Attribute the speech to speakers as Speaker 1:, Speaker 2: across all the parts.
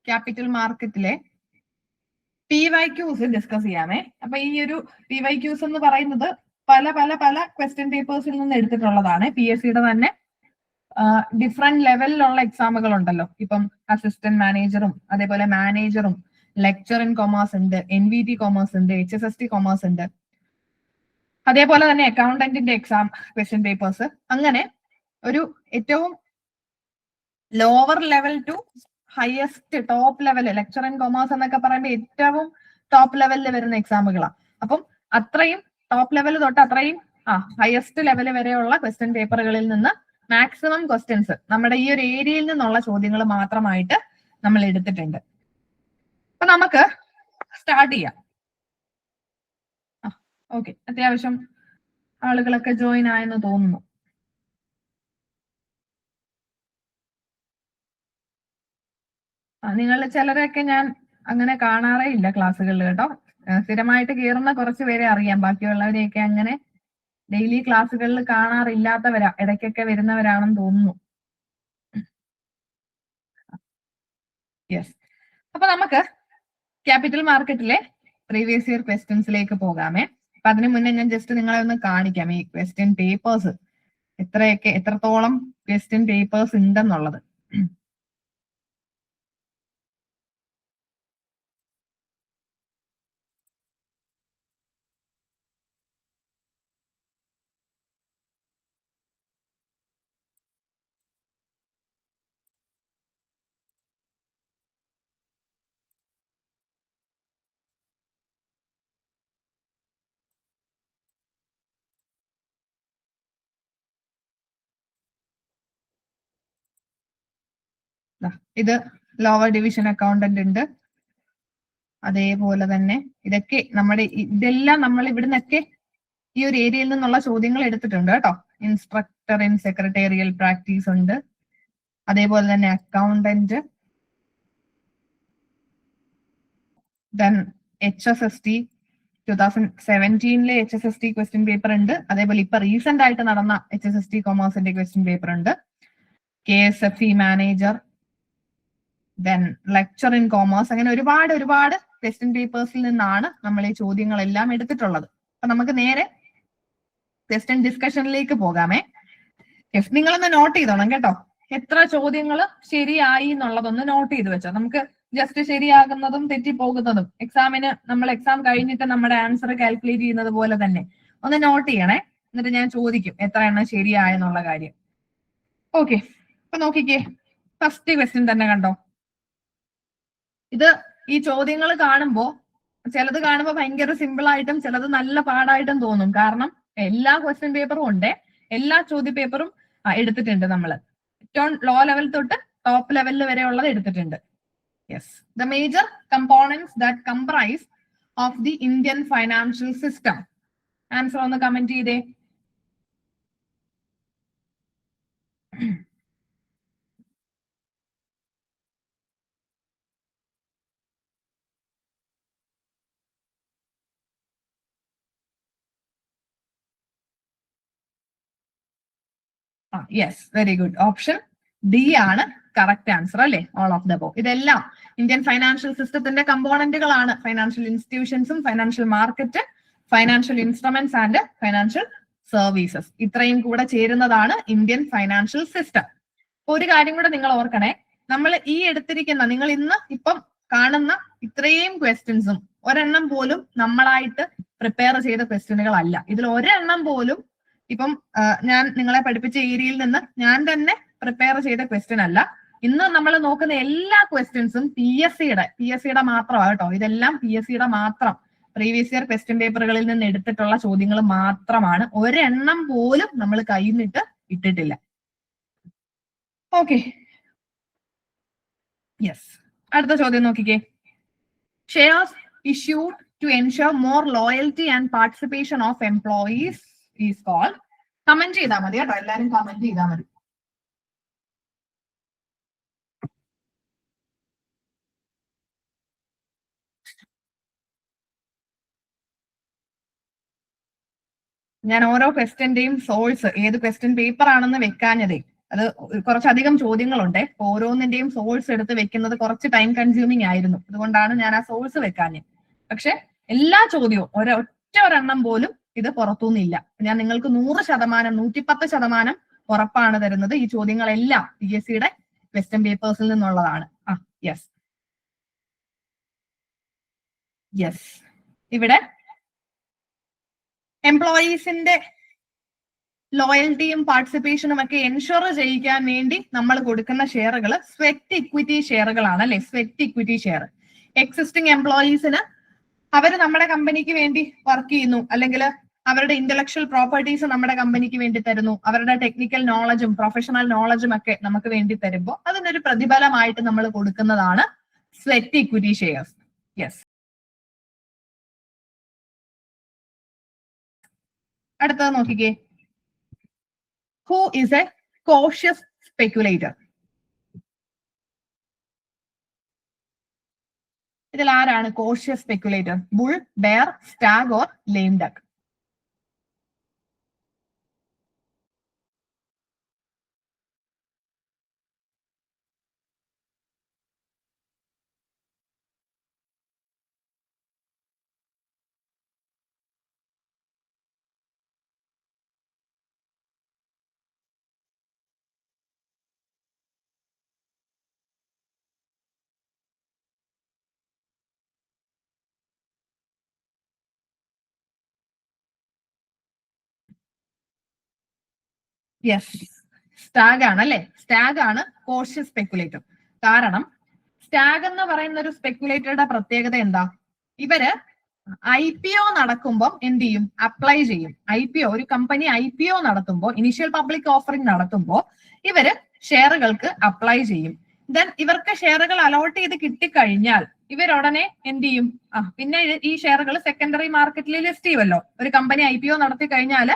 Speaker 1: Capital മാർക്കറ്റിലെ PYQs discuss ചെയ്യാമേ. അപ്പൊ ഈ ഒരു PYQs എന്ന് പറയുന്നത് പല പല പല ക്വസ്റ്റ്യൻ പേപ്പേഴ്സിൽ നിന്ന് എടുത്തിട്ടുള്ളതാണ്. PSCയുടെ തന്നെ ഡിഫറെന്റ് ലെവലിലുള്ള എക്സാമുകൾ ഉണ്ടല്ലോ. ഇപ്പം അസിസ്റ്റന്റ് മാനേജറും അതേപോലെ മാനേജറും ലെക്ചർ ഇൻ കൊമേഴ്സ് ഉണ്ട്, NVT കൊമേഴ്സ് ഉണ്ട്, HSST കൊമേഴ്സ് ഉണ്ട്, അതേപോലെ തന്നെ അക്കൗണ്ടന്റിന്റെ എക്സാം ക്വസ്റ്റ്യൻ പേപ്പേഴ്സ്. അങ്ങനെ ഒരു ഏറ്റവും lower level two highest top level lecture in commerce എന്നൊക്കെ പറയുമ്പോൾ ഏറ്റവും ടോപ്പ് ലെവലിൽ വരുന്ന എക്സാമുകളാണ്. അപ്പം അത്രയും ടോപ്പ് ലെവൽ തൊട്ട് അത്രയും ഹയസ്റ്റ് ലെവൽ വരെയുള്ള ക്വസ്റ്റ്യൻ പേപ്പറുകളിൽ നിന്ന് മാക്സിമം ക്വസ്റ്റ്യൻസ് നമ്മുടെ ഈ ഒരു ഏരിയയിൽ നിന്നുള്ള ചോദ്യങ്ങൾ മാത്രമായിട്ട് നമ്മൾ എടുത്തിട്ടുണ്ട്. അപ്പൊ നമുക്ക് സ്റ്റാർട്ട് ചെയ്യാം. ഓക്കെ, അത്യാവശ്യം ആളുകളൊക്കെ ജോയിൻ ആയെന്ന് തോന്നുന്നു. നിങ്ങൾ ചിലരെയൊക്കെ ഞാൻ അങ്ങനെ കാണാറേ ഇല്ല ക്ലാസ്സുകളിൽ കേട്ടോ. സ്ഥിരമായിട്ട് കയറുന്ന കുറച്ച് പേരെ അറിയാം, ബാക്കിയുള്ളവരെയൊക്കെ അങ്ങനെ ഡെയിലി ക്ലാസ്സുകളിൽ കാണാറില്ലാത്തവരാ, ഇടയ്ക്കൊക്കെ വരുന്നവരാണെന്ന് തോന്നുന്നു. യെസ്, അപ്പൊ നമുക്ക് ക്യാപിറ്റൽ മാർക്കറ്റിലെ പ്രീവിയസ് ഇയർ ക്വസ്റ്റ്യൻസിലേക്ക് പോകാമേ. അപ്പൊ അതിനു മുന്നേ ഞാൻ ജസ്റ്റ് നിങ്ങളെ ഒന്ന് കാണിക്കാം ഈ ക്വസ്റ്റ്യൻ പേപ്പേഴ്സ് എത്രത്തോളം ക്വസ്റ്റ്യൻ പേപ്പേഴ്സ് ഉണ്ടെന്നുള്ളത്. ഇത് ലോവർ ഡിവിഷൻ അക്കൗണ്ടന്റ് ഉണ്ട്. അതേപോലെ തന്നെ ഇതൊക്കെ ഇതെല്ലാം നമ്മൾ ഇവിടുന്നൊക്കെ ഈ ഒരു ഏരിയയിൽ നിന്നുള്ള ചോദ്യങ്ങൾ എടുത്തിട്ടുണ്ട് കേട്ടോ. ഇൻസ്ട്രക്ടർ ഇൻ സെക്രട്ടേറിയൽ പ്രാക്ടീസ് ഉണ്ട്, അതേപോലെ തന്നെ accountant, then HSST 2017 HSST question paper ഉണ്ട്. അതേപോലെ ഇപ്പൊ റീസെന്റ് ആയിട്ട് നടന്ന HSST കൊമേഴ്സിന്റെ ക്വസ്റ്റ്യൻ പേപ്പർ ഉണ്ട്. KSFE manager, then lecture in commerce, അങ്ങനെ ഒരുപാട് ക്വസ്റ്റ്യൻ പേപ്പേഴ്സിൽ നിന്നാണ് നമ്മൾ ഈ ചോദ്യങ്ങളെല്ലാം എടുത്തിട്ടുള്ളത്. അപ്പൊ നമുക്ക് നേരെ ക്വസ്റ്റ്യൻ ഡിസ്കഷനിലേക്ക് പോകാമേ. നിങ്ങളൊന്ന് നോട്ട് ചെയ്തോണം കേട്ടോ, എത്ര ചോദ്യങ്ങൾ ശരിയായി എന്നുള്ളതൊന്ന് നോട്ട് ചെയ്ത് വെച്ചോ. നമുക്ക് ജസ്റ്റ് ശരിയാകുന്നതും തെറ്റിപ്പോകുന്നതും എക്സാമിന് നമ്മൾ എക്സാം കഴിഞ്ഞിട്ട് നമ്മുടെ ആൻസർ കാൽക്കുലേറ്റ് ചെയ്യുന്നത് പോലെ തന്നെ ഒന്ന് നോട്ട് ചെയ്യണേ. എന്നിട്ട് ഞാൻ ചോദിക്കും എത്ര എണ്ണം ശരിയായെന്നുള്ള കാര്യം. ഓക്കെ, അപ്പൊ നോക്കിക്കേ, ഫസ്റ്റ് ക്വസ്റ്റ്യൻ തന്നെ കണ്ടോ. ഈ ചോദ്യങ്ങൾ കാണുമ്പോൾ ചിലത് കാണുമ്പോൾ ഭയങ്കര സിമ്പിൾ ആയിട്ടും ചിലത് നല്ല പാടായിട്ടും തോന്നും. കാരണം എല്ലാ ക്വസ്റ്റ്യൻ പേപ്പറും ഉണ്ട്, എല്ലാ ചോദ്യ പേപ്പറും എടുത്തിട്ടുണ്ട് നമ്മൾ. ഏറ്റവും ലോ ലെവൽ തൊട്ട് ടോപ്പ് ലെവലിൽ വരെ ഉള്ളത് എടുത്തിട്ടുണ്ട്. Yes, the major components that comprise of the Indian financial system. Answer ഒന്ന് കമന്റ് ചെയ്തേ. Yes, very good. Option D ആണ് കറക്റ്റ് ആൻസർ അല്ലേ, ഓൾ ഓഫ് ദ അബോവ്. ഇതെല്ലാം ഇന്ത്യൻ ഫൈനാൻഷ്യൽ സിസ്റ്റത്തിന്റെ കമ്പോണന്റുകളാണ്. ഫൈനാൻഷ്യൽ ഇൻസ്റ്റിറ്റ്യൂഷൻസും financial market, financial instruments and financial services, ഇത്രയും കൂടെ ചേരുന്നതാണ് ഇന്ത്യൻ ഫൈനാൻഷ്യൽ സിസ്റ്റം. ഒരു കാര്യം കൂടെ നിങ്ങൾ ഓർക്കണേ, നമ്മൾ ഈ എടുത്തിരിക്കുന്ന നിങ്ങൾ ഇന്ന് ഇപ്പം കാണുന്ന ഇത്രയും ക്വസ്റ്റ്യൻസും ഒരെണ്ണം പോലും നമ്മളായിട്ട് പ്രിപ്പയർ ചെയ്ത ക്വസ്റ്റ്യനുകളല്ല. ഇതിൽ ഒരെണ്ണം പോലും ഇപ്പം ഞാൻ നിങ്ങളെ പഠിപ്പിച്ച ഏരിയയിൽ നിന്ന് ഞാൻ തന്നെ പ്രിപ്പയർ ചെയ്ത ക്വസ്റ്റ്യൻ അല്ല. ഇന്ന് നമ്മൾ നോക്കുന്ന എല്ലാ ക്വസ്റ്റ്യൻസും PSCയുടെ മാത്രമാണ് കേട്ടോ. ഇതെല്ലാം PSCയുടെ മാത്രം പ്രീവിയസ് ഇയർ ക്വസ്റ്റ്യൻ പേപ്പറുകളിൽ നിന്ന് എടുത്തിട്ടുള്ള ചോദ്യങ്ങൾ മാത്രമാണ്. ഒരെണ്ണം പോലും നമ്മൾ കൈന്നിട്ട് ഇട്ടിട്ടില്ല. ഓക്കെ, യെസ്, അടുത്ത ചോദ്യം നോക്കിക്കേ. Shares issued to ensure more loyalty and participation of employees is called. Comment ചെയ്താൽ മതി കേട്ടോ, എല്ലാരും കമന്റ് ചെയ്താൽ മതി. ഞാൻ ഓരോ ക്വസ്റ്റ്യന്റെയും സോഴ്സ് ഏത് ക്വസ്റ്റ്യൻ പേപ്പർ ആണെന്ന് വെക്കാഞ്ഞതേ അത് കുറച്ചധികം ചോദ്യങ്ങളുണ്ട്. ഓരോന്നിന്റെയും സോഴ്സ് എടുത്ത് വെക്കുന്നത് കുറച്ച് ടൈം കൺസ്യൂമിങ് ആയിരുന്നു. അതുകൊണ്ടാണ് ഞാൻ ആ സോഴ്സ് വെക്കാഞ്ഞത്. പക്ഷെ എല്ലാ ചോദ്യവും ഒരെണ്ണം പോലും ഇത് പുറത്തുനിന്നില്ല. ഞാൻ നിങ്ങൾക്ക് 100%, 110% ഉറപ്പാണ് തരുന്നത്. ഈ ചോദ്യങ്ങളെല്ലാം PSCയുടെ ക്വസ്റ്റ്യൻ പേപ്പേഴ്സിൽ നിന്നുള്ളതാണ്. യെസ് ഇവിടെ എംപ്ലോയീസിന്റെ ലോയൽറ്റിയും പാർട്ടിസിപ്പേഷനും ഒക്കെ എൻഷുർ ചെയ്യിക്കാൻ വേണ്ടി നമ്മൾ കൊടുക്കുന്ന ഷെയറുകൾ സ്വെറ്റ് ഇക്വിറ്റി ഷെയറുകളാണ് അല്ലെ. സ്വെറ്റ് ഇക്വിറ്റി ഷെയർ എക്സിസ്റ്റിംഗ് എംപ്ലോയീസിന് അവർ നമ്മുടെ കമ്പനിക്ക് വേണ്ടി വർക്ക് ചെയ്യുന്നു, അല്ലെങ്കിൽ അവരുടെ ഇന്റലക്ച്വൽ പ്രോപ്പർട്ടീസ് നമ്മുടെ കമ്പനിക്ക് വേണ്ടി തരുന്നു, അവരുടെ ടെക്നിക്കൽ നോളജും പ്രൊഫഷണൽ നോളജും ഒക്കെ നമുക്ക് വേണ്ടി തരുമ്പോൾ അതിനൊരു പ്രതിഫലമായിട്ട് നമ്മൾ കൊടുക്കുന്നതാണ് സ്വെറ്റ് ഇക്വിറ്റി ഷെയർസ്. യെസ്. അടുത്തത് നോക്കിക്കേ. Who is a cautious speculator? ഇതിൽ ആരാണ് cautious speculator? Bull, bear, stag or lame duck? Yes, stag ആണ് അല്ലെ. സ്റ്റാഗ് ആണ് കോഷ്യസ് സ്പെക്കുലേറ്റർ. കാരണം സ്റ്റാഗ് എന്ന് പറയുന്ന ഒരു സ്പെക്കുലേറ്ററുടെ പ്രത്യേകത എന്താ? ഇവര് IPO നടക്കുമ്പോൾ എന്ത് ചെയ്യും? അപ്ലൈ ചെയ്യും. IPO, ഒരു കമ്പനി IPO നടത്തുമ്പോൾ, ഇനീഷ്യൽ പബ്ലിക് ഓഫറിംഗ് നടത്തുമ്പോൾ ഇവര് ഷെയറുകൾക്ക് അപ്ലൈ ചെയ്യും. ദെൻ ഇവർക്ക് ഷെയറുകൾ അലോട്ട് ചെയ്ത് കിട്ടിക്കഴിഞ്ഞാൽ ഇവരുടനെ എന്ത് ചെയ്യും? പിന്നെ ഈ ഷെയറുകൾ സെക്കൻഡറി മാർക്കറ്റിൽ ലിസ്റ്റ് ചെയ്യുമല്ലോ. ഒരു കമ്പനി IPO നടത്തി കഴിഞ്ഞാൽ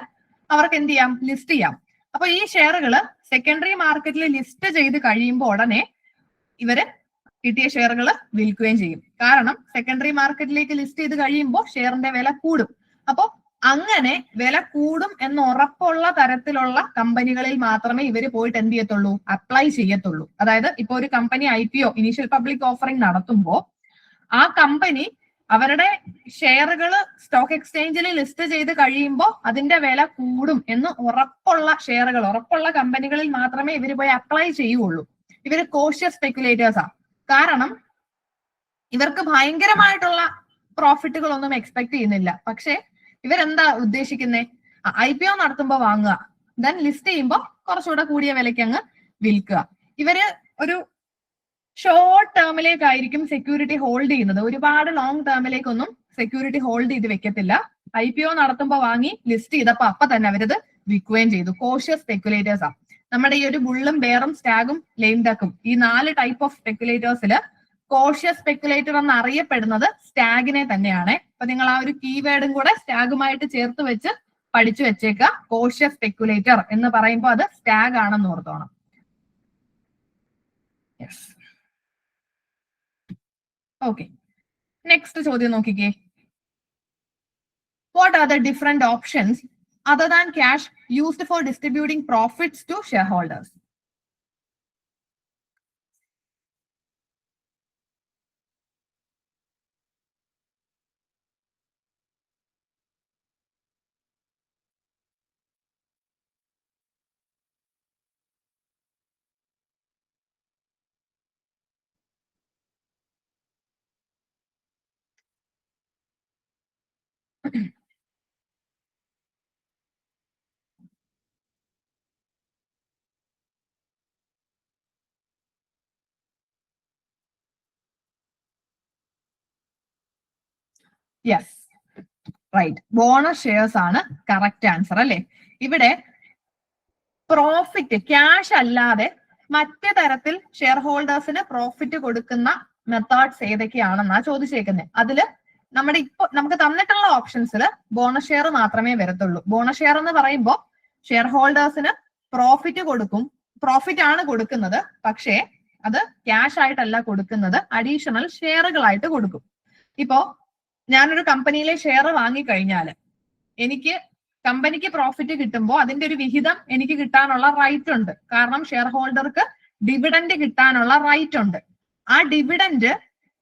Speaker 1: അവർക്ക് എന്ത് ചെയ്യാം? ലിസ്റ്റ് ചെയ്യാം. അപ്പൊ ഈ ഷെയറുകള് സെക്കൻഡറി മാർക്കറ്റിൽ ലിസ്റ്റ് ചെയ്ത് കഴിയുമ്പോൾ ഉടനെ ഇവര് കിട്ടിയ ഷെയറുകൾ വിൽക്കുകയും ചെയ്യും. കാരണം സെക്കൻഡറി മാർക്കറ്റിലേക്ക് ലിസ്റ്റ് ചെയ്ത് കഴിയുമ്പോൾ ഷെയറിന്റെ വില കൂടും. അപ്പൊ അങ്ങനെ വില കൂടും എന്ന് ഉറപ്പുള്ള തരത്തിലുള്ള കമ്പനികളിൽ മാത്രമേ ഇവര് പോയിട്ട് എന്ത് ചെയ്യത്തുള്ളൂ? അപ്ലൈ ചെയ്യത്തുള്ളൂ. അതായത് ഇപ്പൊ ഒരു company IPO, initial public offering നടത്തുമ്പോൾ ആ കമ്പനി അവരുടെ ഷെയറുകൾ സ്റ്റോക്ക് എക്സ്ചേഞ്ചിൽ ലിസ്റ്റ് ചെയ്ത് കഴിയുമ്പോൾ അതിന്റെ വില കൂടും എന്ന് ഉറപ്പുള്ള ഷെയറുകൾ, ഉറപ്പുള്ള കമ്പനികളിൽ മാത്രമേ ഇവർ പോയി അപ്ലൈ ചെയ്യുള്ളൂ. ഇവര് കോഷ്യസ് സ്പെക്കുലേറ്റേഴ്സാ. കാരണം ഇവർക്ക് ഭയങ്കരമായിട്ടുള്ള പ്രോഫിറ്റുകളൊന്നും എക്സ്പെക്ട് ചെയ്യുന്നില്ല. പക്ഷെ ഇവരെന്താ ഉദ്ദേശിക്കുന്നത്? IPO നടത്തുമ്പോൾ വാങ്ങുക, ദെൻ ലിസ്റ്റ് ചെയ്യുമ്പോൾ കുറച്ചുകൂടെ കൂടിയ വിലയ്ക്ക് അങ്ങ് വിൽക്കുക. ഇവര് ഒരു ഷോർട്ട് ടേമിലേക്കായിരിക്കും സെക്യൂരിറ്റി ഹോൾഡ് ചെയ്യുന്നത്. ഒരുപാട് ലോങ് ടേമിലേക്കൊന്നും സെക്യൂരിറ്റി ഹോൾഡ് ചെയ്ത് വെക്കത്തില്ല. IPO നടത്തുമ്പോൾ വാങ്ങി ലിസ്റ്റ് ചെയ്തപ്പോ അപ്പൊ തന്നെ അവരത് വിൽക്കുകയും ചെയ്തു. കോഷ്യസ് സ്പെക്കുലേറ്റേഴ്സാ. നമ്മുടെ ഈ ഒരു ബുള്ളും ബെയറും സ്റ്റാഗും ലെയിം ഡക്കും, ഈ 4 ടൈപ്പ് ഓഫ് സ്പെക്കുലേറ്റേഴ്സില് കോഷ്യസ് സ്പെക്കുലേറ്റർ എന്ന് അറിയപ്പെടുന്നത് സ്റ്റാഗിനെ തന്നെയാണ്. അപ്പൊ നിങ്ങൾ ആ ഒരു കീവേഡും കൂടെ സ്റ്റാഗുമായിട്ട് ചേർത്ത് വെച്ച് പഠിച്ചു വെച്ചേക്കുക. കോഷ്യസ് സ്പെക്കുലേറ്റർ എന്ന് പറയുമ്പോൾ അത് സ്റ്റാഗ് ആണെന്ന് ഓർത്തോണം. യെസ്. ഓക്കെ, നെക്സ്റ്റ് ചോദ്യം നോക്കിക്കേ. What are the different options other than cash used for distributing profits to shareholders? Yes, right. Bonus shares ആണ് കറക്റ്റ് ആൻസർ അല്ലെ. ഇവിടെ പ്രോഫിറ്റ് ക്യാഷ് അല്ലാതെ മറ്റു തരത്തിൽ ഷെയർ ഹോൾഡേഴ്സിന് പ്രോഫിറ്റ് കൊടുക്കുന്ന മെത്തേഡ്സ് ഏതൊക്കെയാണെന്നാ ചോദിച്ചേക്കുന്നത്. അതില് നമ്മുടെ ഇപ്പൊ നമുക്ക് തന്നിട്ടുള്ള ഓപ്ഷൻസിൽ ബോണസ് ഷെയർ മാത്രമേ വരത്തുള്ളൂ. ബോണസ് ഷെയർ എന്ന് പറയുമ്പോൾ ഷെയർ ഹോൾഡേഴ്സിന് പ്രോഫിറ്റ് കൊടുക്കും, പ്രോഫിറ്റ് ആണ് കൊടുക്കുന്നത്. പക്ഷേ അത് ക്യാഷ് ആയിട്ടല്ല കൊടുക്കുന്നത്, അഡീഷണൽ ഷെയറുകളായിട്ട് കൊടുക്കും. ഇപ്പോ ഞാനൊരു കമ്പനിയിലെ ഷെയർ വാങ്ങിക്കഴിഞ്ഞാൽ എനിക്ക് കമ്പനിക്ക് പ്രോഫിറ്റ് കിട്ടുമ്പോൾ അതിന്റെ ഒരു വിഹിതം എനിക്ക് കിട്ടാനുള്ള റൈറ്റ് ഉണ്ട്. കാരണം ഷെയർ ഹോൾഡർക്ക് ഡിവിഡൻഡ് കിട്ടാനുള്ള റൈറ്റ് ഉണ്ട്. ആ ഡിവിഡൻഡ്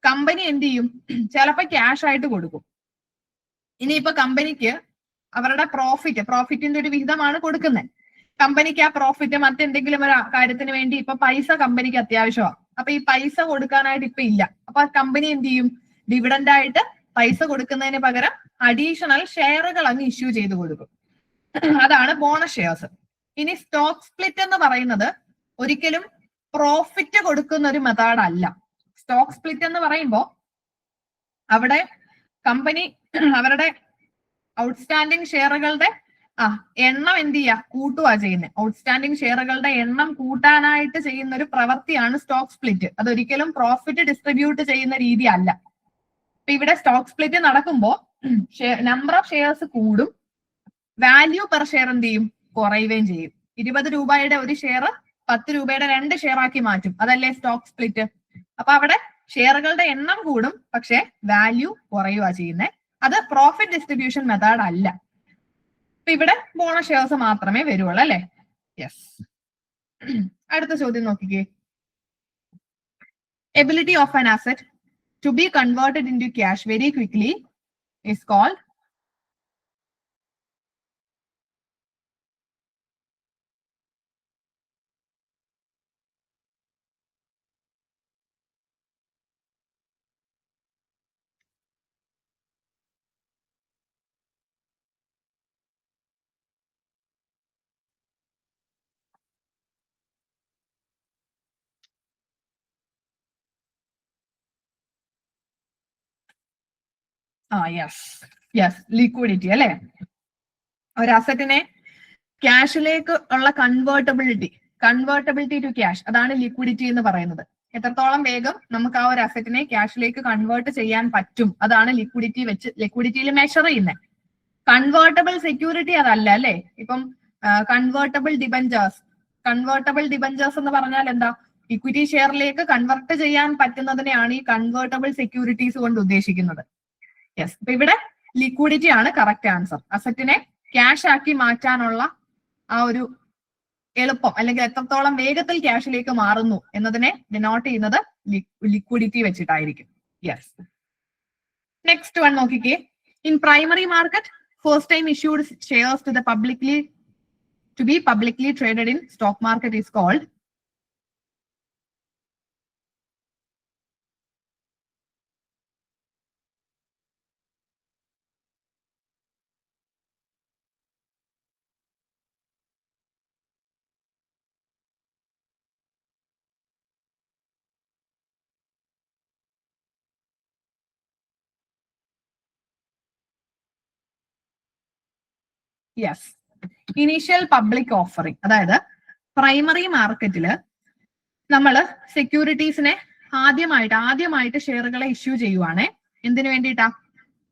Speaker 1: കമ്പനി എന്ത് ചെയ്യും? ചിലപ്പോ ക്യാഷ് ആയിട്ട് കൊടുക്കും. ഇനിയിപ്പോ കമ്പനിക്ക് അവരുടെ പ്രോഫിറ്റിന്റെ ഒരു വിഹിതമാണ് കൊടുക്കുന്നത്. കമ്പനിക്ക് ആ പ്രോഫിറ്റ് മറ്റെന്തെങ്കിലും ഒരു കാര്യത്തിന് വേണ്ടി ഇപ്പൊ പൈസ കമ്പനിക്ക് അത്യാവശ്യമാണ്. അപ്പൊ ഈ പൈസ കൊടുക്കാനായിട്ട് ഇപ്പൊ ഇല്ല. അപ്പൊ കമ്പനി എന്ത് ചെയ്യും? ഡിവിഡൻഡ് ആയിട്ട് പൈസ കൊടുക്കുന്നതിന് പകരം അഡീഷണൽ ഷെയറുകൾ അങ്ങ് ഇഷ്യൂ ചെയ്ത് കൊടുക്കും. അതാണ് ബോണസ് ഷെയർസ്. ഇനി സ്റ്റോക്ക് സ്പ്ലിറ്റ് എന്ന് പറയുന്നത് ഒരിക്കലും പ്രോഫിറ്റ് കൊടുക്കുന്ന ഒരു മെത്തേഡ് അല്ല. സ്റ്റോക്ക് സ്പ്ലിറ്റ് എന്ന് പറയുമ്പോൾ അവിടെ കമ്പനി അവരുടെ ഔട്ട്സ്റ്റാൻഡിങ് ഷെയറുകളുടെ എണ്ണം എന്ത് ചെയ്യുക? കൂട്ടുക ചെയ്യുന്നത്. ഔട്ട്സ്റ്റാൻഡിങ് ഷെയറുകളുടെ എണ്ണം കൂട്ടാനായിട്ട് ചെയ്യുന്ന ഒരു പ്രവൃത്തിയാണ് സ്റ്റോക്ക് സ്പ്ലിറ്റ്. അതൊരിക്കലും പ്രോഫിറ്റ് ഡിസ്ട്രിബ്യൂട്ട് ചെയ്യുന്ന രീതി അല്ല. ഇപ്പൊ ഇവിടെ സ്റ്റോക്ക് സ്പ്ലിറ്റ് നടക്കുമ്പോൾ നമ്പർ ഓഫ് ഷെയർസ് കൂടും, വാല്യൂ പെർ ഷെയർ എന്ത് ചെയ്യും? കുറയുകയും ചെയ്യും. 20 രൂപയുടെ ഒരു ഷെയർ 10 രൂപയുടെ 2 ഷെയർ ആക്കി മാറ്റും. അതല്ലേ സ്റ്റോക്ക് സ്പ്ലിറ്റ്? അപ്പൊ അവിടെ ഷെയറുകളുടെ എണ്ണം കൂടും, പക്ഷെ വാല്യൂ കുറയുക ചെയ്യുന്നത്. അത് പ്രോഫിറ്റ് ഡിസ്ട്രിബ്യൂഷൻ മെത്തേഡ് അല്ല. അപ്പൊ ഇവിടെ ബോണസ് ഷെയർസ് മാത്രമേ വരുള്ളൂ അല്ലെ? യെസ്. അടുത്ത ചോദ്യം നോക്കിക്കേ. Ability of an asset to be converted into cash very quickly is called yes liquidity അല്ലെ? ഒരു അസറ്റിനെ ക്യാഷിലേക്ക് ഉള്ള കൺവേർട്ടബിലിറ്റി ടു ക്യാഷ്, അതാണ് ലിക്വിഡിറ്റി എന്ന് പറയുന്നത്. എത്രത്തോളം വേഗം നമുക്ക് ആ ഒരു അസറ്റിനെ ക്യാഷിലേക്ക് കൺവേർട്ട് ചെയ്യാൻ പറ്റും, അതാണ് ലിക്വിഡിറ്റിയിൽ മെഷർ ചെയ്യുന്നത്. കൺവേർട്ടബിൾ സെക്യൂരിറ്റി അതല്ല അല്ലെ? ഇപ്പം കൺവേർട്ടബിൾ ഡിബഞ്ചേഴ്സ് എന്ന് പറഞ്ഞാൽ എന്താ? ഇക്വിറ്റി ഷെയറിലേക്ക് കൺവേർട്ട് ചെയ്യാൻ പറ്റുന്നതിനെയാണ് ഈ കൺവേർട്ടബിൾ സെക്യൂരിറ്റീസ് കൊണ്ട് ഉദ്ദേശിക്കുന്നത്. യെസ്. അപ്പൊ ഇവിടെ ലിക്വിഡിറ്റി ആണ് കറക്റ്റ് ആൻസർ. അസറ്റിനെ ക്യാഷ് ആക്കി മാറ്റാനുള്ള ആ ഒരു എളുപ്പം, അല്ലെങ്കിൽ എത്രത്തോളം വേഗത്തിൽ ക്യാഷിലേക്ക് മാറുന്നു എന്നതിനെ ഡിനോട്ട് ചെയ്യുന്നത് ലിക്വിഡിറ്റി വെച്ചിട്ടായിരിക്കും. യെസ്. നെക്സ്റ്റ് വൺ നോക്കിക്കേ. In primary market first time issued shares to be publicly traded in stock market is called yes initial public offering. അതായത് പ്രൈമറി മാർക്കറ്റില് നമ്മൾ സെക്യൂരിറ്റീസിനെ ആദ്യമായിട്ട് ഷെയറുകളെ ഇഷ്യൂ ചെയ്യുവാണേ. എന്തിനു വേണ്ടിയിട്ടാ?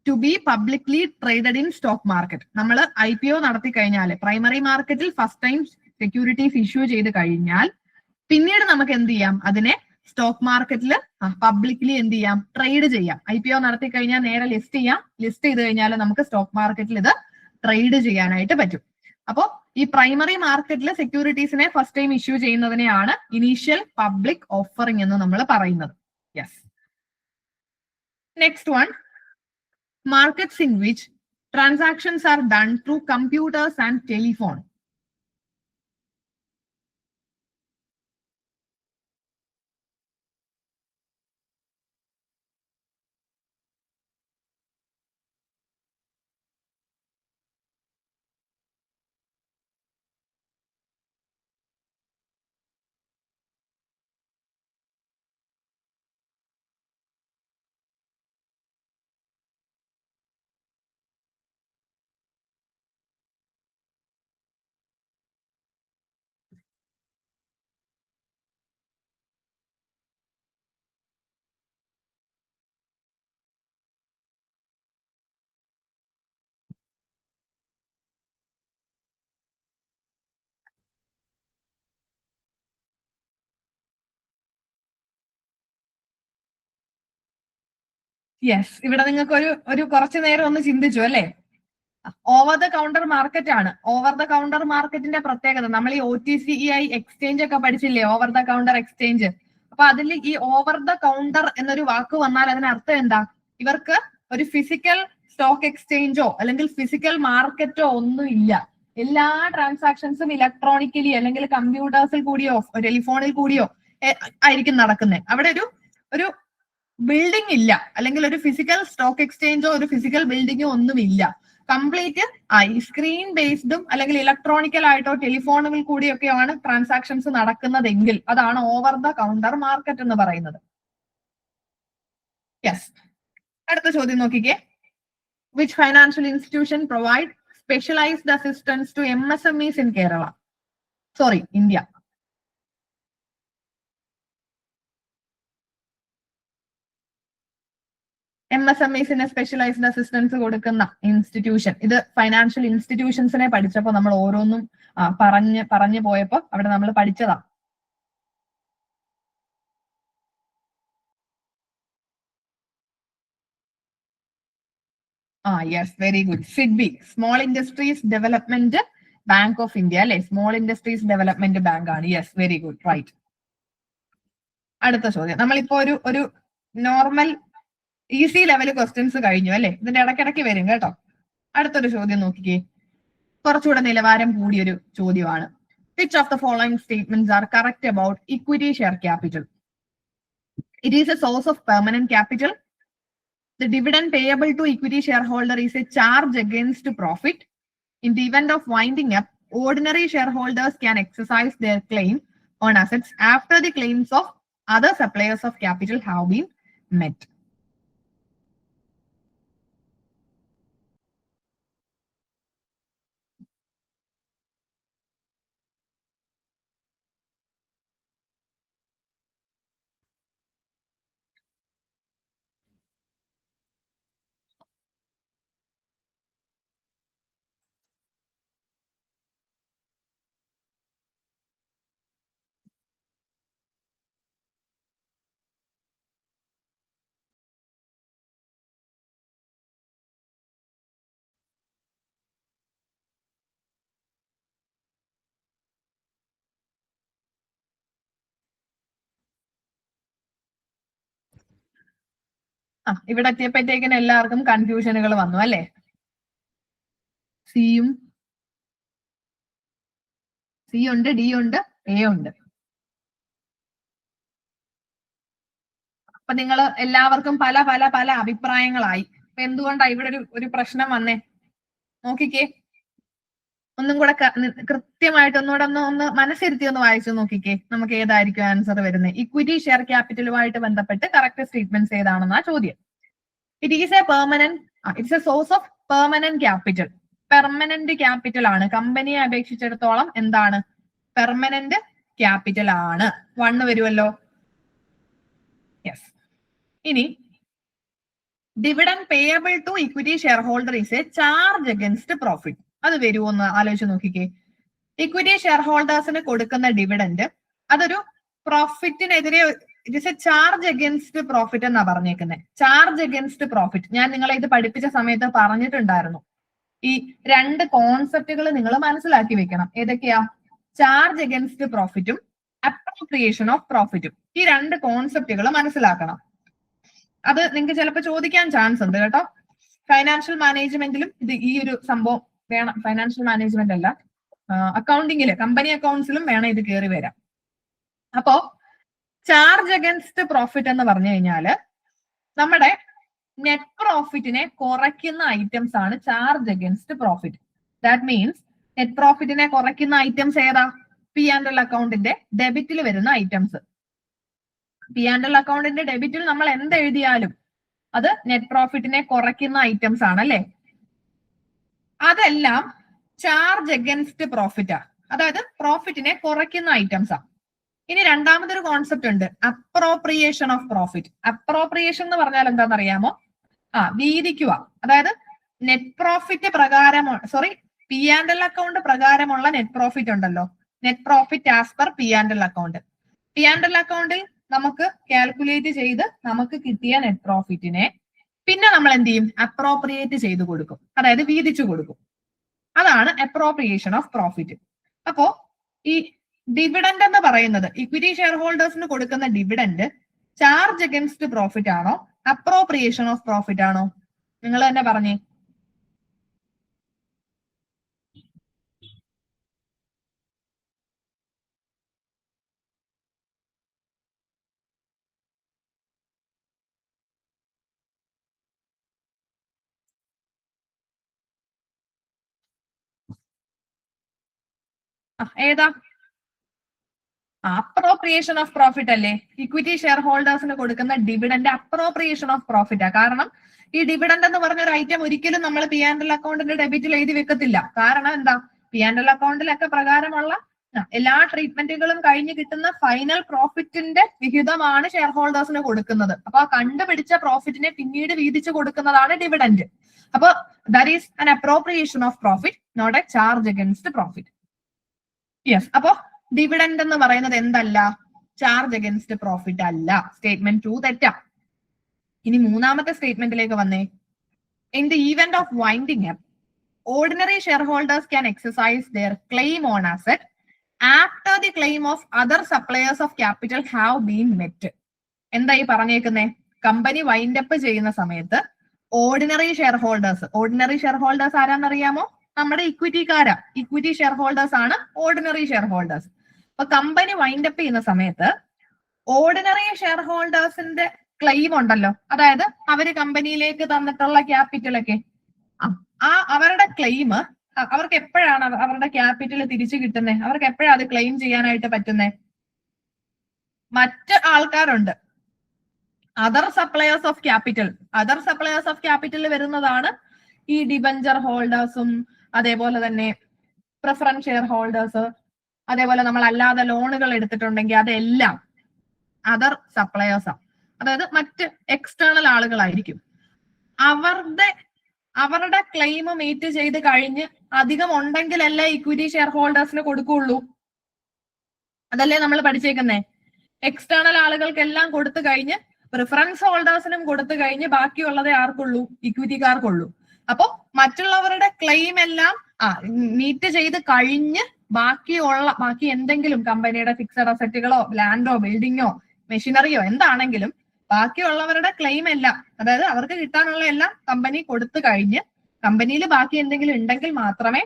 Speaker 1: To be publicly traded in stock market. നമ്മൾ IPO നടത്തി കഴിഞ്ഞാൽ, പ്രൈമറി മാർക്കറ്റിൽ ഫസ്റ്റ് ടൈം സെക്യൂരിറ്റീസ് ഇഷ്യൂ ചെയ്ത് കഴിഞ്ഞാൽ പിന്നീട് നമുക്ക് എന്ത് ചെയ്യാം? അതിനെ സ്റ്റോക്ക് മാർക്കറ്റിൽ പബ്ലിക്ലി എന്ത് ചെയ്യാം? ട്രേഡ് ചെയ്യാം. IPO നടത്തി കഴിഞ്ഞാൽ നേരെ ലിസ്റ്റ് ചെയ്യാം. ലിസ്റ്റ് ചെയ്ത് കഴിഞ്ഞാൽ നമുക്ക് സ്റ്റോക്ക് മാർക്കറ്റിൽ ഇത് ട്രേഡ് ചെയ്യാനായിട്ട് പറ്റും. അപ്പോ ഈ പ്രൈമറി മാർക്കറ്റിൽ സെക്യൂരിറ്റീസിനെ ഫസ്റ്റ് ടൈം ഇഷ്യൂ ചെയ്യുന്നതിനെയാണ് ഇനീഷ്യൽ പബ്ലിക് ഓഫറിംഗ് എന്ന് നമ്മൾ പറയുന്നത്. Yes. Next one, markets in which transactions are done through computers and telephone. Yes. ഇവിടെ നിങ്ങൾക്ക് ഒരു കുറച്ചു നേരം ഒന്ന് ചിന്തിച്ചു അല്ലെ? ഓവർ ദ കൗണ്ടർ മാർക്കറ്റ് ആണ്. ഓവർ ദ കൗണ്ടർ മാർക്കറ്റിന്റെ പ്രത്യേകത നമ്മൾ ഈ OTCEI എക്സ്ചേഞ്ച് ഒക്കെ പഠിച്ചില്ലേ, ഓവർ ദ കൗണ്ടർ എക്സ്ചേഞ്ച്. അപ്പൊ അതിൽ ഈ ഓവർ ദ കൗണ്ടർ എന്നൊരു വാക്ക് വന്നാൽ അതിനർത്ഥം എന്താ? ഇവർക്ക് ഒരു ഫിസിക്കൽ സ്റ്റോക്ക് എക്സ്ചേഞ്ചോ അല്ലെങ്കിൽ ഫിസിക്കൽ മാർക്കറ്റോ ഒന്നും ഇല്ല. എല്ലാ ട്രാൻസാക്ഷൻസും ഇലക്ട്രോണിക്കലി അല്ലെങ്കിൽ കമ്പ്യൂട്ടേഴ്സിൽ കൂടിയോ ടെലിഫോണിൽ കൂടിയോ ആയിരിക്കും നടക്കുന്നത്. അവിടെ ഒരു ബിൽഡിംഗ് ഇല്ല, അല്ലെങ്കിൽ ഒരു ഫിസിക്കൽ സ്റ്റോക്ക് എക്സ്ചേഞ്ചോ ഒരു ഫിസിക്കൽ ബിൽഡിങ്ങോ ഒന്നുമില്ല. കംപ്ലീറ്റ് സ്ക്രീൻ ബേസ്ഡും അല്ലെങ്കിൽ ഇലക്ട്രോണിക്കൽ ആയിട്ടോ ടെലിഫോണുകൾ കൂടിയൊക്കെയാണ് ട്രാൻസാക്ഷൻസ് നടക്കുന്നതെങ്കിൽ അതാണ് ഓവർ ദ കൗണ്ടർ മാർക്കറ്റ് എന്ന് പറയുന്നത്. യെസ്, അടുത്ത ചോദ്യം നോക്കിക്കേ. Which financial institution provide specialised assistance to MSMEs in Kerala? Sorry, India. MSMEസിന് സ്പെഷ്യലൈസ്ഡ് അസിസ്റ്റൻസ് കൊടുക്കുന്ന ഇൻസ്റ്റിറ്റ്യൂഷൻ. ഇത് ഫൈനാൻഷ്യൽ ഇൻസ്റ്റിറ്റ്യൂഷൻസിനെ പഠിച്ചപ്പോ നമ്മൾ ഓരോന്നും പറഞ്ഞു പോയപ്പോ അവിടെ നമ്മൾ പഠിച്ചതാ. Yes, very good. SIDBI, small industries development bank of India അല്ലെ? സ്മോൾ ഇൻഡസ്ട്രീസ് ഡെവലപ്മെന്റ് ബാങ്ക് ആണ്. Yes, very good, right. അടുത്ത ചോദ്യം. നമ്മളിപ്പോ ഒരു നോർമൽ ഈസി ലെവൽ ക്വസ്റ്റ്യൻസ് കഴിഞ്ഞു അല്ലെ? ഇതിന്റെ ഇടയ്ക്കിടയ്ക്ക് വരും കേട്ടോ. അടുത്തൊരു ചോദ്യം നോക്കിക്കേ, കുറച്ചുകൂടെ നിലവാരം കൂടിയൊരു ചോദ്യമാണ്. Which of the following statements are correct about equity share capital? It is a source of permanent capital. The dividend payable to equity shareholder is a charge against profit. In the event of winding up, ordinary shareholders can exercise their claim on assets after the claims of other suppliers of capital have been met. ഇവിടെ എത്തിയപ്പോഴത്തേക്കിന് എല്ലാവർക്കും കൺഫ്യൂഷനുകൾ വന്നു അല്ലെ? C ഉണ്ട്, D ഉണ്ട്, A ഉണ്ട്. അപ്പൊ നിങ്ങൾ എല്ലാവർക്കും പല പല പല അഭിപ്രായങ്ങളായി. അപ്പൊ എന്തുകൊണ്ടാ ഇവിടെ ഒരു പ്രശ്നം വന്നേ? നോക്കിക്കേ, ഒന്നും കൂടെ കൃത്യമായിട്ട് ഒന്ന് മനസ്സിരുത്തി ഒന്ന് വായിച്ചു നോക്കിക്കേ. നമുക്ക് ഏതായിരിക്കും ആൻസർ വരുന്നത്? ഇക്വിറ്റി ഷെയർ ക്യാപിറ്റലുമായിട്ട് ബന്ധപ്പെട്ട് കറക്റ്റ് സ്റ്റേറ്റ്മെന്റ്സ് ഏതാണെന്നാ ചോദ്യം. It is it's A source of permanent capital. Permanent capital ആണ്. കമ്പനിയെ അപേക്ഷിച്ചിടത്തോളം എന്താണ്? പെർമനന്റ് ക്യാപിറ്റൽ ആണ്. 1 വരുമല്ലോ. യെസ്. ഇനി dividend payable to equity share holder is a charge against profit. അത് വരുമോ എന്ന് ആലോചിച്ച് നോക്കിക്കേ. ഇക്വിറ്റി ഷെയർ ഹോൾഡേഴ്സിന് കൊടുക്കുന്ന ഡിവിഡൻഡ് അതൊരു പ്രോഫിറ്റിനെതിരെ it is a charge against profit എന്നാ പറഞ്ഞേക്കുന്നത്. ചാർജ് അഗൻസ്റ്റ് പ്രോഫിറ്റ് ഞാൻ നിങ്ങളെ ഇത് പഠിപ്പിച്ച സമയത്ത് പറഞ്ഞിട്ടുണ്ടായിരുന്നു. ഈ 2 കോൺസെപ്റ്റുകൾ നിങ്ങൾ മനസ്സിലാക്കി വെക്കണം. ഏതൊക്കെയാ? ചാർജ് അഗൻസ്റ്റ് പ്രോഫിറ്റും അപ്രോപ്രിയേഷൻ ഓഫ് പ്രോഫിറ്റും. ഈ 2 കോൺസെപ്റ്റുകൾ മനസ്സിലാക്കണം. അത് നിങ്ങൾക്ക് ചിലപ്പോൾ ചോദിക്കാൻ ചാൻസ് ഉണ്ട് കേട്ടോ. ഫൈനാൻഷ്യൽ മാനേജ്മെന്റിലും ഇത് ഈ ഒരു സംഭവം വേണം. ഫൈനാൻഷ്യൽ മാനേജ്മെന്റ് അല്ല, അക്കൗണ്ടിങ്ങില് കമ്പനി അക്കൗണ്ട്സിലും വേണം ഇത് കയറി വരാം. അപ്പോ ചാർജ് അഗൻസ്റ്റ് പ്രോഫിറ്റ് എന്ന് പറഞ്ഞു കഴിഞ്ഞാല് നമ്മുടെ നെറ്റ് പ്രോഫിറ്റിനെ കുറയ്ക്കുന്ന ഐറ്റംസ് ആണ് charge against profit. That means net പ്രോഫിറ്റിനെ കുറയ്ക്കുന്ന ഐറ്റംസ് ഏതാ? P&L അക്കൗണ്ടിന്റെ ഡെബിറ്റിൽ വരുന്ന ഐറ്റംസ്. P&L അക്കൗണ്ടിന്റെ ഡെബിറ്റിൽ നമ്മൾ എന്ത് എഴുതിയാലും അത് നെറ്റ് പ്രോഫിറ്റിനെ കുറയ്ക്കുന്ന ഐറ്റംസ് ആണ് അല്ലെ? അതെല്ലാം ചാർജ് അഗൻസ്റ്റ് പ്രോഫിറ്റാ. അതായത് പ്രോഫിറ്റിനെ കുറയ്ക്കുന്ന ഐറ്റംസാ. ഇനി രണ്ടാമതൊരു കോൺസെപ്റ്റ് ഉണ്ട്, അപ്രോപ്രിയേഷൻ ഓഫ് പ്രോഫിറ്റ്. അപ്രോപ്രിയേഷൻ എന്ന് പറഞ്ഞാൽ എന്താണെന്ന് അറിയാമോ? വീതിക്കുക. അതായത് നെറ്റ് പ്രോഫിറ്റ് പ്രകാരം P&L അക്കൗണ്ട് പ്രകാരമുള്ള നെറ്റ് പ്രോഫിറ്റ് ഉണ്ടല്ലോ, net profit as per P&L account. P&L അക്കൗണ്ടിൽ നമുക്ക് കാൽക്കുലേറ്റ് ചെയ്ത് നമുക്ക് കിട്ടിയ നെറ്റ് പ്രോഫിറ്റിനെ പിന്നെ നമ്മൾ എന്ത് ചെയ്യും? അപ്രോപ്രിയേറ്റ് ചെയ്ത് കൊടുക്കും, അതായത് വീതിച്ചു കൊടുക്കും. അതാണ് അപ്രോപ്രിയേഷൻ ഓഫ് പ്രോഫിറ്റ്. അപ്പോ ഈ ഡിവിഡൻഡ് എന്ന് പറയുന്നത് ഇക്വിറ്റി ഷെയർ ഹോൾഡേഴ്സിന് കൊടുക്കുന്ന ഡിവിഡൻഡ് ചാർജ് അഗൻസ്റ്റ് പ്രോഫിറ്റ് ആണോ അപ്രോപ്രിയേഷൻ ഓഫ് പ്രോഫിറ്റ് ആണോ? നിങ്ങൾ തന്നെ പറഞ്ഞേ. ഏതാ? അപ്രോപ്രിയേഷൻ ഓഫ് പ്രോഫിറ്റ് അല്ലേ? ഇക്വിറ്റി ഷെയർ ഹോൾഡേഴ്സിന് കൊടുക്കുന്ന ഡിവിഡൻഡ് അപ്രോപ്രിയേഷൻ ഓഫ് പ്രോഫിറ്റ് ആ. കാരണം ഈ ഡിവിഡൻഡ് എന്ന് പറഞ്ഞ ഒരു ഐറ്റം ഒരിക്കലും നമ്മൾ പി ആൻഡ് എൽ അക്കൗണ്ടിന്റെ ഡെബിറ്റിൽ എഴുതി വെക്കത്തില്ല. കാരണം എന്താ? പി ആൻഡ് എൽ അക്കൗണ്ടിലൊക്കെ പ്രകാരമുള്ള എല്ലാ ട്രീറ്റ്മെന്റുകളും കഴിഞ്ഞ് കിട്ടുന്ന ഫൈനൽ പ്രോഫിറ്റിന്റെ വിഹിതമാണ് ഷെയർ ഹോൾഡേഴ്സിന് കൊടുക്കുന്നത്. അപ്പൊ ആ കണ്ടുപിടിച്ച പ്രോഫിറ്റിനെ പിന്നീട് വീതിച്ചു കൊടുക്കുന്നതാണ് ഡിവിഡൻഡ്. അപ്പൊ that is an appropriation of profit, not a charge against profit. Yes. അപ്പോ ഡിവിഡൻഡ് എന്ന് പറയുന്നത് എന്തല്ല? ചാർജ് അഗൻസ്റ്റ് പ്രോഫിറ്റ് അല്ല. സ്റ്റേറ്റ്മെന്റ് 2 തെറ്റാ. ഇനി മൂന്നാമത്തെ സ്റ്റേറ്റ്മെന്റിലേക്ക് വന്നേ. In the event of winding up, ordinary share holders can exercise their claim on asset after the claim of other suppliers of capital have been met. എന്താ ഈ പറഞ്ഞേക്കുന്നേ? കമ്പനി വൈൻഡ് അപ്പ് ചെയ്യുന്ന സമയത്ത് ഓർഡിനറി ഷെയർ ഹോൾഡേഴ്സ് ആരാന്നറിയാമോ? നമ്മുടെ ഇക്വിറ്റിക്കാരാ. Equity shareholders ആണ് ordinary share holders. അപ്പൊ company wind up ചെയ്യുന്ന സമയത്ത് ഓർഡിനറി ഷെയർ ഹോൾഡേഴ്സിന്റെ ക്ലെയിം ഉണ്ടല്ലോ, അതായത് അവര് കമ്പനിയിലേക്ക് തന്നിട്ടുള്ള ക്യാപിറ്റലൊക്കെ, അവരുടെ ക്ലെയിം അവർക്ക് എപ്പോഴാണ് അവരുടെ ക്യാപിറ്റൽ തിരിച്ചു കിട്ടുന്നത്? അവർക്ക് എപ്പോഴാണ് അത് ക്ലെയിം ചെയ്യാനായിട്ട് പറ്റുന്നത്? മറ്റ് ആൾക്കാരുണ്ട്, അതർ സപ്ലയേഴ്സ് ഓഫ് ക്യാപിറ്റൽ വരുന്നതാണ് ഈ ഡിബഞ്ചർ ഹോൾഡേഴ്സും അതേപോലെ തന്നെ പ്രിഫറൻസ് ഷെയർ ഹോൾഡേഴ്സ്, അതേപോലെ നമ്മൾ അല്ലാതെ ലോണുകൾ എടുത്തിട്ടുണ്ടെങ്കിൽ അതെല്ലാം അതർ സപ്ലയേഴ്സാണ്. അതായത് മറ്റ് എക്സ്റ്റേണൽ ആളുകളായിരിക്കും. അവരുടെ ക്ലെയിം മീറ്റ് ചെയ്ത് കഴിഞ്ഞ് അധികം ഉണ്ടെങ്കിലല്ലേ ഇക്വിറ്റി ഷെയർ ഹോൾഡേഴ്സിന് കൊടുക്കുള്ളൂ. അതല്ലേ നമ്മൾ പഠിച്ചേക്കുന്നേ. എക്സ്റ്റേണൽ ആളുകൾക്കെല്ലാം കൊടുത്തു കഴിഞ്ഞ് പ്രിഫറൻസ് ഹോൾഡേഴ്സിനും കൊടുത്തു കഴിഞ്ഞ് ബാക്കിയുള്ളതേ ആർക്കുള്ളൂ? ഇക്വിറ്റിക്കാർക്കുള്ളൂ. അപ്പൊ മറ്റുള്ളവരുടെ ക്ലെയിം എല്ലാം മീറ്റ് ചെയ്ത് കഴിഞ്ഞ് ബാക്കി എന്തെങ്കിലും കമ്പനിയുടെ ഫിക്സഡ് അസറ്റുകളോ ലാൻഡോ ബിൽഡിങ്ങോ മെഷീനറിയോ എന്താണെങ്കിലും ബാക്കിയുള്ളവരുടെ ക്ലെയിം എല്ലാം, അതായത് അവർക്ക് കിട്ടാനുള്ള എല്ലാം കമ്പനി കൊടുത്തു കഴിഞ്ഞ് കമ്പനിയിൽ ബാക്കി എന്തെങ്കിലും ഉണ്ടെങ്കിൽ മാത്രമേ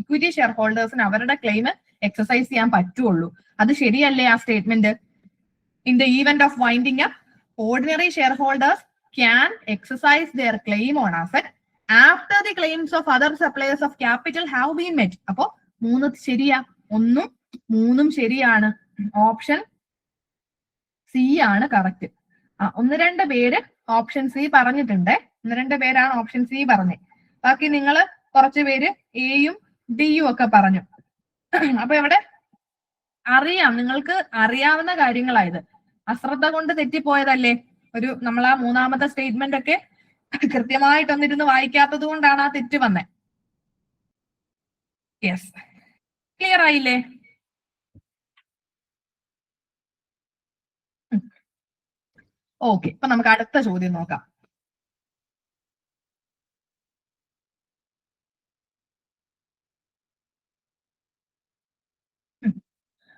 Speaker 1: ഇക്വിറ്റി ഷെയർ ഹോൾഡേഴ്സിന് അവരുടെ ക്ലെയിം എക്സസൈസ് ചെയ്യാൻ പറ്റുള്ളൂ. അത് ശരിയല്ലേ ആ statement? In the event of winding up, ordinary share holders can exercise their claim on asset after the claims of other suppliers of capital have been met. അപ്പോ 3 ശരിയാ, 1ഉം 3ഉം ശരിയാണ്. Option C ആണ് correct. 1-2 പേര് ഓപ്ഷൻ സി പറഞ്ഞിട്ടുണ്ട്. 1-2 പേരാണ് option C പറഞ്ഞത്. ബാക്കി നിങ്ങൾ കുറച്ച് പേര് എയും ഡിയും ഒക്കെ പറഞ്ഞു. അപ്പൊ ഇവിടെ അറിയാം, നിങ്ങൾക്ക് അറിയാവുന്ന കാര്യങ്ങളായത്. അശ്രദ്ധ കൊണ്ട് തെറ്റിപ്പോയതല്ലേ? നമ്മൾ ആ മൂന്നാമത്തെ സ്റ്റേറ്റ്മെന്റ് ഒക്കെ കൃത്യമായിട്ടൊന്നിരുന്ന് വായിക്കാത്തത് കൊണ്ടാണ് ആ തെറ്റ് വന്നത്. യെസ്, ക്ലിയർ ആയില്ലേ? ഓക്കെ, അപ്പൊ നമുക്ക് അടുത്ത ചോദ്യം നോക്കാം.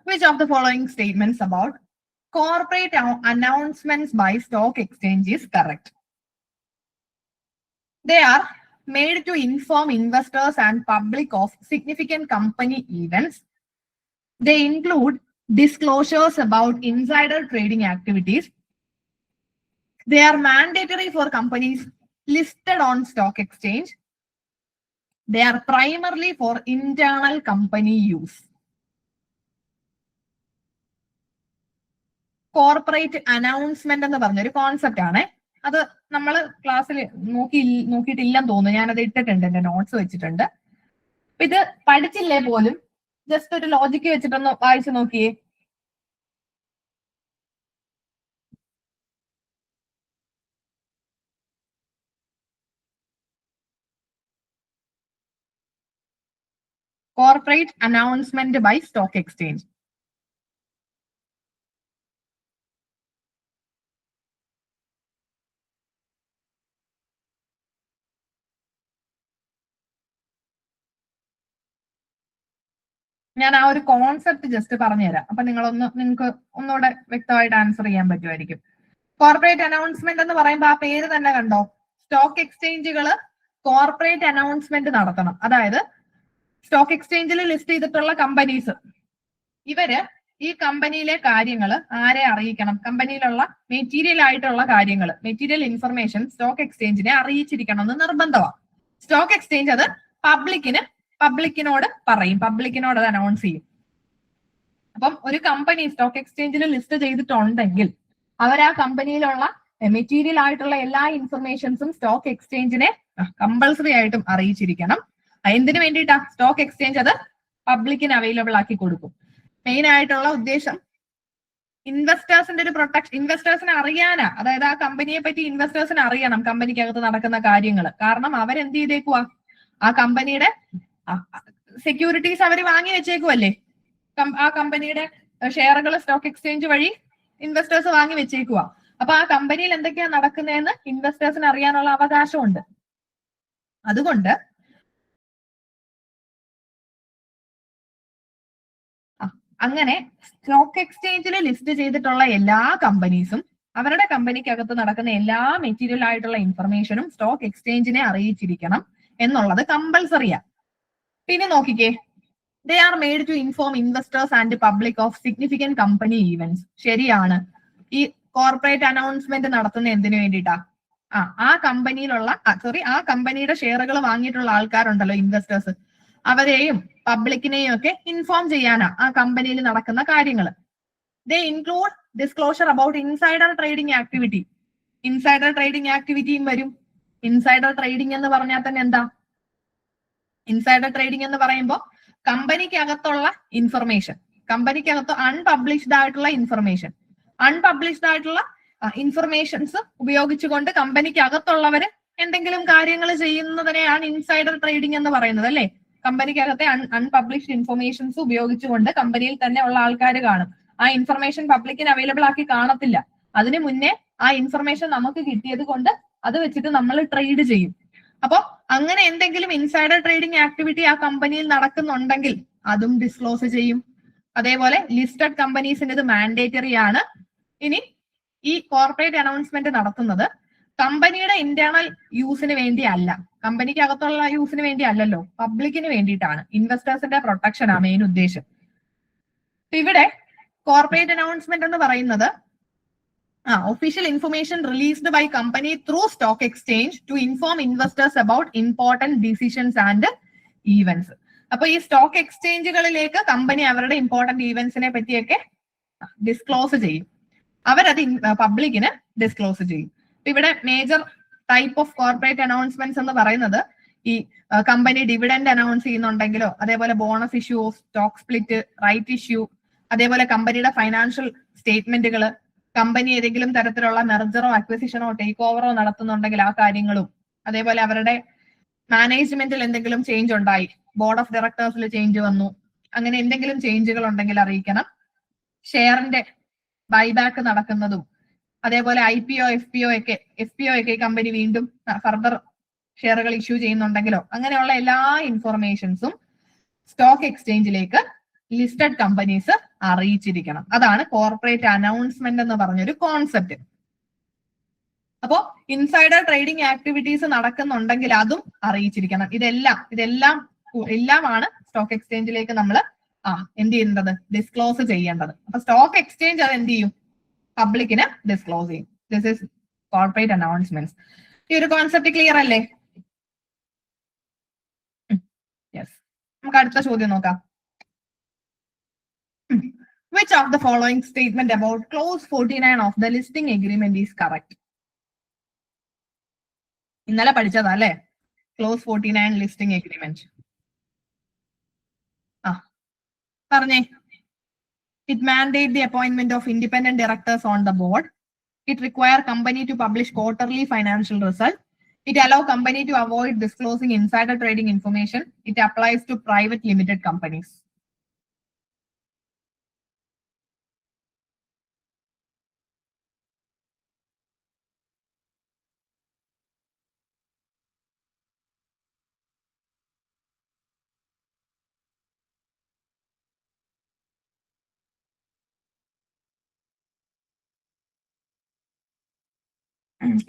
Speaker 1: Which of the following statements about corporate announcements by stock exchange is correct? They are made to inform investors and public of significant company events. They include disclosures about insider trading activities. They are mandatory for companies listed on stock exchange. They are primarily for internal company use. Corporate announcement എന്ന് പറഞ്ഞൊരു concept ആണ്. അത് നമ്മൾ ക്ലാസ്സിൽ നോക്കിയിട്ടില്ലെന്ന് തോന്നുന്നു. ഞാനത് ഇട്ടിട്ടുണ്ട്, എന്റെ നോട്ട്സ് വെച്ചിട്ടുണ്ട്. ഇത് പഠിച്ചില്ലേ പോലും ജസ്റ്റ് ഒരു ലോജിക്ക് വെച്ചിട്ടൊന്ന് വായിച്ചു നോക്കിയേ. Corporate announcement by stock exchange. ഞാൻ ആ ഒരു കോൺസെപ്റ്റ് ജസ്റ്റ് പറഞ്ഞുതരാം. അപ്പൊ നിങ്ങൾക്ക് ഒന്നുകൂടെ വ്യക്തമായിട്ട് ആൻസർ ചെയ്യാൻ പറ്റുമായിരിക്കും. കോർപ്പറേറ്റ് അനൗൺസ്മെന്റ് എന്ന് പറയുമ്പോൾ ആ പേര് തന്നെ കണ്ടോ, സ്റ്റോക്ക് എക്സ്ചേഞ്ചുകൾ കോർപ്പറേറ്റ് അനൗൺസ്മെന്റ് നടത്തണം. അതായത് സ്റ്റോക്ക് എക്സ്ചേഞ്ചിൽ ലിസ്റ്റ് ചെയ്തിട്ടുള്ള കമ്പനീസ്, ഇവര് ഈ കമ്പനിയിലെ കാര്യങ്ങൾ ആരെ അറിയിക്കണം? കമ്പനിയിലുള്ള മെറ്റീരിയൽ ആയിട്ടുള്ള കാര്യങ്ങൾ, മെറ്റീരിയൽ ഇൻഫർമേഷൻ സ്റ്റോക്ക് എക്സ്ചേഞ്ചിനെ അറിയിച്ചിരിക്കണം എന്ന് നിർബന്ധമാണ്. സ്റ്റോക്ക് എക്സ്ചേഞ്ച് അത് പബ്ലിക്കിനോട് പറയും, പബ്ലിക്കിനോട് അത് അനൗൺസ് ചെയ്യും. അപ്പം ഒരു കമ്പനി സ്റ്റോക്ക് എക്സ്ചേഞ്ചിൽ ലിസ്റ്റ് ചെയ്തിട്ടുണ്ടെങ്കിൽ അവർ ആ കമ്പനിയിലുള്ള മെറ്റീരിയൽ ആയിട്ടുള്ള എല്ലാ ഇൻഫർമേഷൻസും സ്റ്റോക്ക് എക്സ്ചേഞ്ചിനെ കമ്പൾസറി ആയിട്ടും അറിയിച്ചിരിക്കണം. എന്തിനു വേണ്ടിയിട്ടാ? സ്റ്റോക്ക് എക്സ്ചേഞ്ച് അത് പബ്ലിക്കിന് അവൈലബിൾ ആക്കി കൊടുക്കും. മെയിൻ ആയിട്ടുള്ള ഉദ്ദേശം ഇൻവെസ്റ്റേഴ്സിന്റെ ഒരു പ്രൊട്ടക്ഷൻ, ഇൻവെസ്റ്റേഴ്സിനെ അറിയാനാ. അതായത് ആ കമ്പനിയെ പറ്റി ഇൻവെസ്റ്റേഴ്സിന് അറിയണം കമ്പനിക്കകത്ത് നടക്കുന്ന കാര്യങ്ങൾ. കാരണം അവരെന്ത് ചെയ്തേക്കുവാ, ആ കമ്പനിയുടെ സെക്യൂരിറ്റീസ് അവർ വാങ്ങി വെച്ചേക്കുവല്ലേ, ആ കമ്പനിയുടെ ഷെയറുകൾ സ്റ്റോക്ക് എക്സ്ചേഞ്ച് വഴി ഇൻവെസ്റ്റേഴ്സ് വാങ്ങി വെച്ചേക്കുക. അപ്പൊ ആ കമ്പനിയിൽ എന്തൊക്കെയാ നടക്കുന്നതെന്ന് ഇൻവെസ്റ്റേഴ്സിന് അറിയാനുള്ള അവകാശമുണ്ട്. അതുകൊണ്ട് അങ്ങനെ സ്റ്റോക്ക് എക്സ്ചേഞ്ചിൽ ലിസ്റ്റ് ചെയ്തിട്ടുള്ള എല്ലാ കമ്പനീസും അവരുടെ കമ്പനിക്കകത്ത് നടക്കുന്ന എല്ലാ മെറ്റീരിയൽ ആയിട്ടുള്ള ഇൻഫർമേഷനും സ്റ്റോക്ക് എക്സ്ചേഞ്ചിനെ അറിയിച്ചിരിക്കണം എന്നുള്ളത് കമ്പൽസറിയാ. പിന്നെ നോക്കിക്കേ, they are made to inform investors and public of significant company events. ശരിയാണ്. ഈ കോർപ്പറേറ്റ് അനൗൺസ്മെന്റ് നടത്തുന്ന എന്തിനു വേണ്ടിയിട്ടാ? ആ കമ്പനിയിലുള്ള ആ കമ്പനിയുടെ ഷെയറുകൾ വാങ്ങിയിട്ടുള്ള ആൾക്കാരുണ്ടല്ലോ, ഇൻവെസ്റ്റേഴ്സ്, അവരെയും പബ്ലിക്കിനെയും ഒക്കെ ഇൻഫോം ചെയ്യാനാ ആ കമ്പനിയിൽ നടക്കുന്ന കാര്യങ്ങൾ. They include disclosure about insider trading activity. Insider trading ആക്ടിവിറ്റിയും വരും. ഇൻസൈഡർ ട്രേഡിംഗ് എന്ന് പറഞ്ഞാൽ തന്നെ എന്താ? ഇൻസൈഡർ ട്രേഡിംഗ് എന്ന് പറയുമ്പോൾ കമ്പനിക്കകത്തുള്ള ഇൻഫർമേഷൻ, കമ്പനിക്കകത്ത് അൺപബ്ലിഷ്ഡ് ആയിട്ടുള്ള ഇൻഫർമേഷൻ, അൺപബ്ലിഷ്ഡ് ആയിട്ടുള്ള ഇൻഫർമേഷൻസ് ഉപയോഗിച്ചുകൊണ്ട് കമ്പനിക്കകത്തുള്ളവര് എന്തെങ്കിലും കാര്യങ്ങൾ ചെയ്യുന്നതിനെയാണ് ഇൻസൈഡർ ട്രേഡിംഗ് എന്ന് പറയുന്നത്, അല്ലെ? കമ്പനിക്കകത്തെ അൺപബ്ലിഷ്ഡ് ഇൻഫർമേഷൻസ് ഉപയോഗിച്ചുകൊണ്ട് കമ്പനിയിൽ തന്നെ ഉള്ള ആൾക്കാർ കാണും. ആ ഇൻഫർമേഷൻ പബ്ലിക്കിന് അവൈലബിൾ ആക്കി കാണത്തില്ല. അതിനു മുന്നേ ആ ഇൻഫർമേഷൻ നമുക്ക് കിട്ടിയത് കൊണ്ട് അത് വെച്ചിട്ട് നമ്മൾ ട്രേഡ് ചെയ്യും. അപ്പോ അങ്ങനെ എന്തെങ്കിലും ഇൻസൈഡർ ട്രേഡിംഗ് ആക്ടിവിറ്റി ആ കമ്പനിയിൽ നടക്കുന്നുണ്ടെങ്കിൽ അതും ഡിസ്ക്ലോസ് ചെയ്യും. അതേപോലെ ലിസ്റ്റഡ് കമ്പനീസിന് ഇത് മാൻഡേറ്ററി ആണ്. ഇനി ഈ കോർപ്പറേറ്റ് അനൗൺസ്മെന്റ് നടത്തുന്നത് കമ്പനിയുടെ ഇന്റേണൽ യൂസിന് വേണ്ടി അല്ല, കമ്പനിക്ക് അകത്തുള്ള യൂസിന് വേണ്ടി അല്ലല്ലോ, പബ്ലിക്കിന് വേണ്ടിയിട്ടാണ്. ഇൻവെസ്റ്റേഴ്സിന്റെ പ്രൊട്ടക്ഷൻ ആണ് മെയിൻ ഉദ്ദേശം. ഇവിടെ കോർപ്പറേറ്റ് അനൗൺസ്മെന്റ് എന്ന് പറയുന്നത് official information released by company through stock exchange to inform investors about important decisions and events. അപ്പൊ ഈ സ്റ്റോക്ക് എക്സ്ചേഞ്ചുകളിലേക്ക് കമ്പനി അവരുടെ ഇമ്പോർട്ടന്റ് ഈവന്റ്സിനെ പറ്റിയൊക്കെ ഡിസ്ക്ലോസ് ചെയ്യും. അവരത് പബ്ലിക്കിന് ഡിസ്ക്ലോസ് ചെയ്യും. ഇവിടെ major type of corporate announcements എന്ന് പറയുന്നത് ഈ കമ്പനി ഡിവിഡൻഡ് അനൗൺസ് ചെയ്യുന്നുണ്ടെങ്കിലോ, അതേപോലെ bonus issue, stock split, right issue, അതേപോലെ കമ്പനിയുടെ ഫൈനാൻഷ്യൽ സ്റ്റേറ്റ്മെന്റുകൾ, കമ്പനി ഏതെങ്കിലും തരത്തിലുള്ള മെർജറോ അക്വിസിഷനോ ടേക്ക് ഓവറോ നടത്തുന്നുണ്ടെങ്കിൽ ആ കാര്യങ്ങളും, അതേപോലെ അവരുടെ മാനേജ്മെന്റിൽ എന്തെങ്കിലും ചേഞ്ച് ഉണ്ടായി, ബോർഡ് ഓഫ് ഡയറക്ടേഴ്സിൽ ചേഞ്ച് വന്നു, അങ്ങനെ എന്തെങ്കിലും ചേഞ്ചുകൾ ഉണ്ടെങ്കിൽ അറിയിക്കണം. ഷെയറിന്റെ ബൈബാക്ക് നടക്കുന്നതും, അതേപോലെ IPO FPO ഒക്കെ കമ്പനി വീണ്ടും ഫർദർ ഷെയറുകൾ ഇഷ്യൂ ചെയ്യുന്നുണ്ടെങ്കിലോ, അങ്ങനെയുള്ള എല്ലാ ഇൻഫർമേഷൻസും സ്റ്റോക്ക് എക്സ്ചേഞ്ചിലേക്ക് ലിസ്റ്റഡ് കമ്പനീസ് അറിയിച്ചിരിക്കണം. അതാണ് കോർപ്പറേറ്റ് അനൗൺസ്മെന്റ് എന്ന് പറഞ്ഞൊരു കോൺസെപ്റ്റ്. അപ്പോ ഇൻസൈഡർ ട്രേഡിംഗ് ആക്ടിവിറ്റീസ് നടക്കുന്നുണ്ടെങ്കിൽ അതും അറിയിച്ചിരിക്കണം. എല്ലാമാണ് സ്റ്റോക്ക് എക്സ്ചേഞ്ചിലേക്ക് നമ്മൾ എന്ത് ചെയ്യേണ്ടത്? ഡിസ്ക്ലോസ് ചെയ്യേണ്ടത്. അപ്പൊ സ്റ്റോക്ക് എക്സ്ചേഞ്ച് അത് എന്ത് ചെയ്യും? പബ്ലിക്കിന് ഡിസ്ക്ലോസ് ചെയ്യും. This is corporate announcements. ഈ ഒരു കോൺസെപ്റ്റ് ക്ലിയർ അല്ലേ? യെസ്. നമുക്ക് അടുത്ത ചോദ്യം നോക്കാം. Which of the following statement about clause 49 of the listing agreement is correct? ഇന്നലെ പഠിച്ചതാ അല്ലേ? Close 49 listing agreement. പറഞ്ഞേ. It mandate the appointment of independent directors on the board. It require company to publish quarterly financial result. It allow company to avoid disclosing insider trading information. It applies to private limited companies.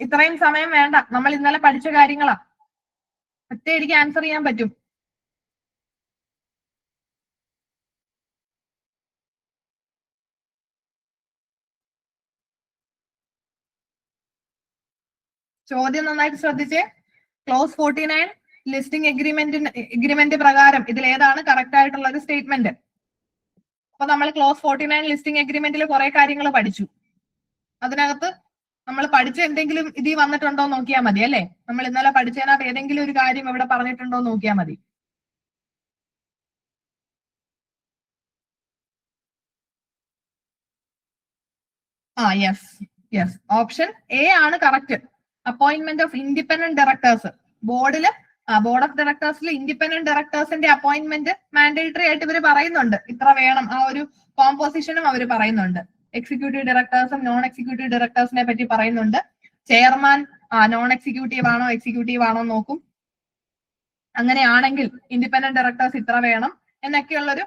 Speaker 1: ഇത്രയും സമയം വേണ്ട, നമ്മൾ ഇന്നലെ പഠിച്ച കാര്യങ്ങളാ, ഒറ്റയടിക്ക് answer ചെയ്യാൻ പറ്റും. ചോദ്യം നന്നായിട്ട് ശ്രദ്ധിച്ചേ. ക്ലോസ് 49 ലിസ്റ്റിംഗ് എഗ്രിമെന്റ് പ്രകാരം ഇതിൽ ഏതാണ് കറക്റ്റ് ആയിട്ടുള്ള ഒരു സ്റ്റേറ്റ്മെന്റ്? അപ്പൊ നമ്മൾ ക്ലോസ് 49 ലിസ്റ്റിംഗ് എഗ്രിമെന്റിൽ കുറെ കാര്യങ്ങൾ പഠിച്ചു. അതിനകത്ത് നമ്മൾ പഠിച്ച എന്തെങ്കിലും ഇതിൽ വന്നിട്ടുണ്ടോ നോക്കിയാൽ മതി അല്ലെ. നമ്മൾ ഇന്നലെ പഠിച്ചതിനകത്ത് ഏതെങ്കിലും ഒരു കാര്യം ഇവിടെ പറഞ്ഞിട്ടുണ്ടോ നോക്കിയാൽ മതി. യെസ് ഓപ്ഷൻ എ ആണ് correct. Appointment of independent directors. Board of ഡയറക്ടേഴ്സിൽ ഇൻഡിപെൻഡന്റ് ഡയറക്ടേഴ്സിന്റെ അപ്പോയിന്റ്മെന്റ് മാൻഡേറ്ററി ആയിട്ട് ഇവർ പറയുന്നുണ്ട്. ഇത്ര വേണം, ആ ഒരു കോമ്പോസിഷനും അവർ പറയുന്നുണ്ട്. എക്സിക്യൂട്ടീവ് ഡയറക്ടേഴ്സും നോൺ എക്സിക്യൂട്ടീവ് ഡയറക്ടേഴ്സിനെ പറ്റി പറയുന്നുണ്ട്. ചെയർമാൻ നോൺ എക്സിക്യൂട്ടീവ് ആണോ എക്സിക്യൂട്ടീവ് ആണോ നോക്കും. അങ്ങനെയാണെങ്കിൽ ഇൻഡിപെൻഡന്റ് ഡയറക്ടേഴ്സ് ഇത്ര വേണം എന്നൊക്കെയുള്ളൊരു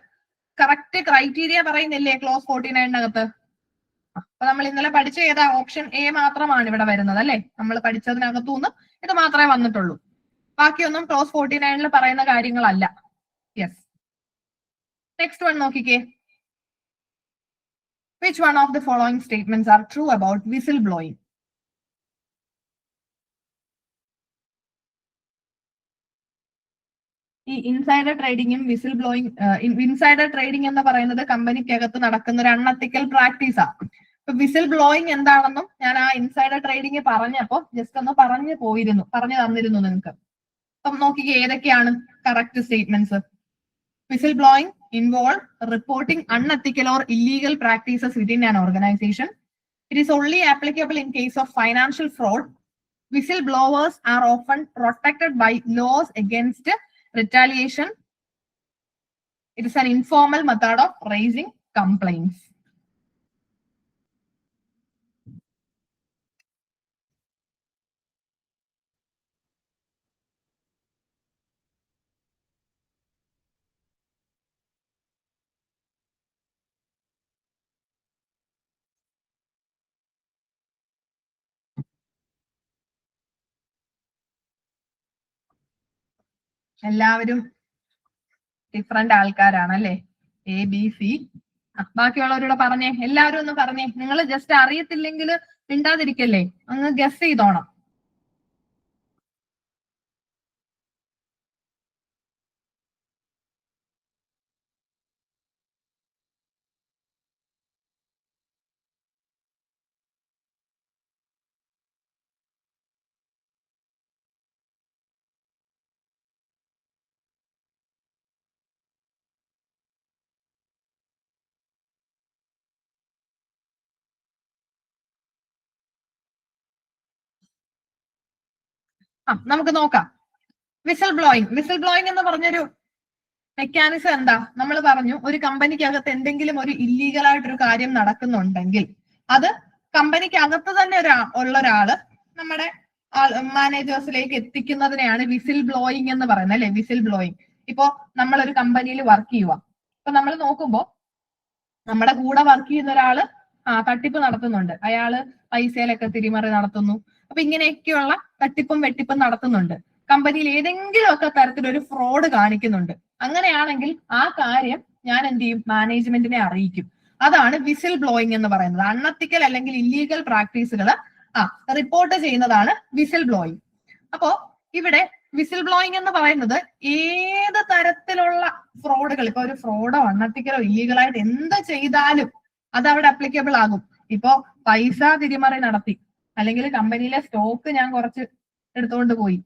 Speaker 1: കറക്റ്റ് ക്രൈറ്റീരിയ പറയുന്നില്ലേ ക്ലോസ് 49-നകത്ത്? അപ്പൊ നമ്മൾ ഇന്നലെ പഠിച്ച ഏതാ? ഓപ്ഷൻ എ മാത്രമാണ് ഇവിടെ വരുന്നത് അല്ലെ. നമ്മൾ പഠിച്ചതിനകത്തുനിന്ന് ഇത് മാത്രമേ വന്നിട്ടുള്ളൂ. ബാക്കിയൊന്നും ക്ലോസ് 49-ൽ പറയുന്ന കാര്യങ്ങളല്ല. യെസ്. നെക്സ്റ്റ് വൺ നോക്കിക്കേ. Which one of the following statements are true about whistleblowing? ഈ ഇൻസൈഡർ ട്രേഡിങ്ങും വിസിൽ ബ്ലോയിങ്, ഇൻസൈഡർ ട്രേഡിംഗ് എന്ന് പറയുന്നത് കമ്പനിക്കകത്ത് നടക്കുന്ന ഒരു അൺഎത്തിക്കൽ പ്രാക്ടീസാണ്. ഇപ്പൊ വിസിൽ ബ്ലോയിങ് എന്താണെന്നും ഞാൻ ആ ഇൻസൈഡർ ട്രേഡിംഗ് പറഞ്ഞപ്പോ ജസ്റ്റ് ഒന്ന് പറഞ്ഞു തന്നിരുന്നു നിങ്ങൾക്ക്. അപ്പം നോക്കിക്കേ ഏതൊക്കെയാണ് correct statements. Whistle blowing involve reporting unethical or illegal practices within an organization. It is only applicable in case of financial fraud. Whistleblowers are often protected by laws against retaliation. It is an informal method of raising complaints. എല്ലാവരും different ആൾക്കാരാണ് അല്ലെ. A B C. ബാക്കിയുള്ളവരോട് പറഞ്ഞേ, എല്ലാവരും ഒന്ന് പറഞ്ഞേ. നിങ്ങൾ just അറിയത്തില്ലെങ്കിൽ മിണ്ടാതിരിക്കല്ലേ, അങ്ങ് guess ചെയ്തോണം. നമുക്ക് നോക്കാം. വിസിൽ ബ്ലോയിങ് എന്ന് പറഞ്ഞൊരു മെക്കാനിസം എന്താ? നമ്മൾ പറഞ്ഞു ഒരു കമ്പനിക്കകത്ത് എന്തെങ്കിലും ഒരു ഇല്ലീഗൽ ആയിട്ടൊരു കാര്യം നടക്കുന്നുണ്ടെങ്കിൽ അത് കമ്പനിക്കകത്ത് തന്നെ ഉള്ള ഒരാള് നമ്മുടെ മാനേജേഴ്സിലേക്ക് എത്തിക്കുന്നതിനെയാണ് വിസിൽ ബ്ലോയിങ് എന്ന് പറയുന്നത് അല്ലെ. Whistle blowing. ഇപ്പോ നമ്മളൊരു കമ്പനിയിൽ വർക്ക് ചെയ്യുക. ഇപ്പൊ നമ്മൾ നോക്കുമ്പോ നമ്മുടെ കൂടെ വർക്ക് ചെയ്യുന്ന ഒരാള് തട്ടിപ്പ് നടത്തുന്നുണ്ട്, അയാള് പൈസയിലൊക്കെ തിരിമറി നടത്തുന്നു. അപ്പൊ ഇങ്ങനെയൊക്കെയുള്ള തട്ടിപ്പും വെട്ടിപ്പും നടത്തുന്നുണ്ട്. കമ്പനിയിൽ ഏതെങ്കിലുമൊക്കെ തരത്തിലൊരു ഫ്രോഡ് കാണിക്കുന്നുണ്ട്. അങ്ങനെയാണെങ്കിൽ ആ കാര്യം ഞാൻ എന്ത് ചെയ്യും? മാനേജ്മെന്റിനെ അറിയിക്കും. അതാണ് വിസിൽ ബ്ലോയിങ് എന്ന് പറയുന്നത്. അൺഎത്തിക്കൽ അല്ലെങ്കിൽ ഇല്ലീഗൽ പ്രാക്ടീസുകൾ റിപ്പോർട്ട് ചെയ്യുന്നതാണ് വിസിൽ ബ്ലോയിങ്. അപ്പോ ഇവിടെ വിസിൽ ബ്ലോയിങ് എന്ന് പറയുന്നത് ഏത് തരത്തിലുള്ള ഫ്രോഡുകൾ, ഇപ്പൊ ഒരു ഫ്രോഡോ അൺഎത്തിക്കലോ ഇല്ലീഗലോ ആയിട്ട് എന്ത് ചെയ്താലും അത് അവിടെ അപ്ലിക്കബിൾ ആകും. ഇപ്പോ പൈസ തിരിമറി നടത്തി, അല്ലെങ്കിൽ കമ്പനിയിലെ സ്റ്റോക്ക് ഞാൻ കുറച്ച് എടുത്തുകൊണ്ട് പോയി,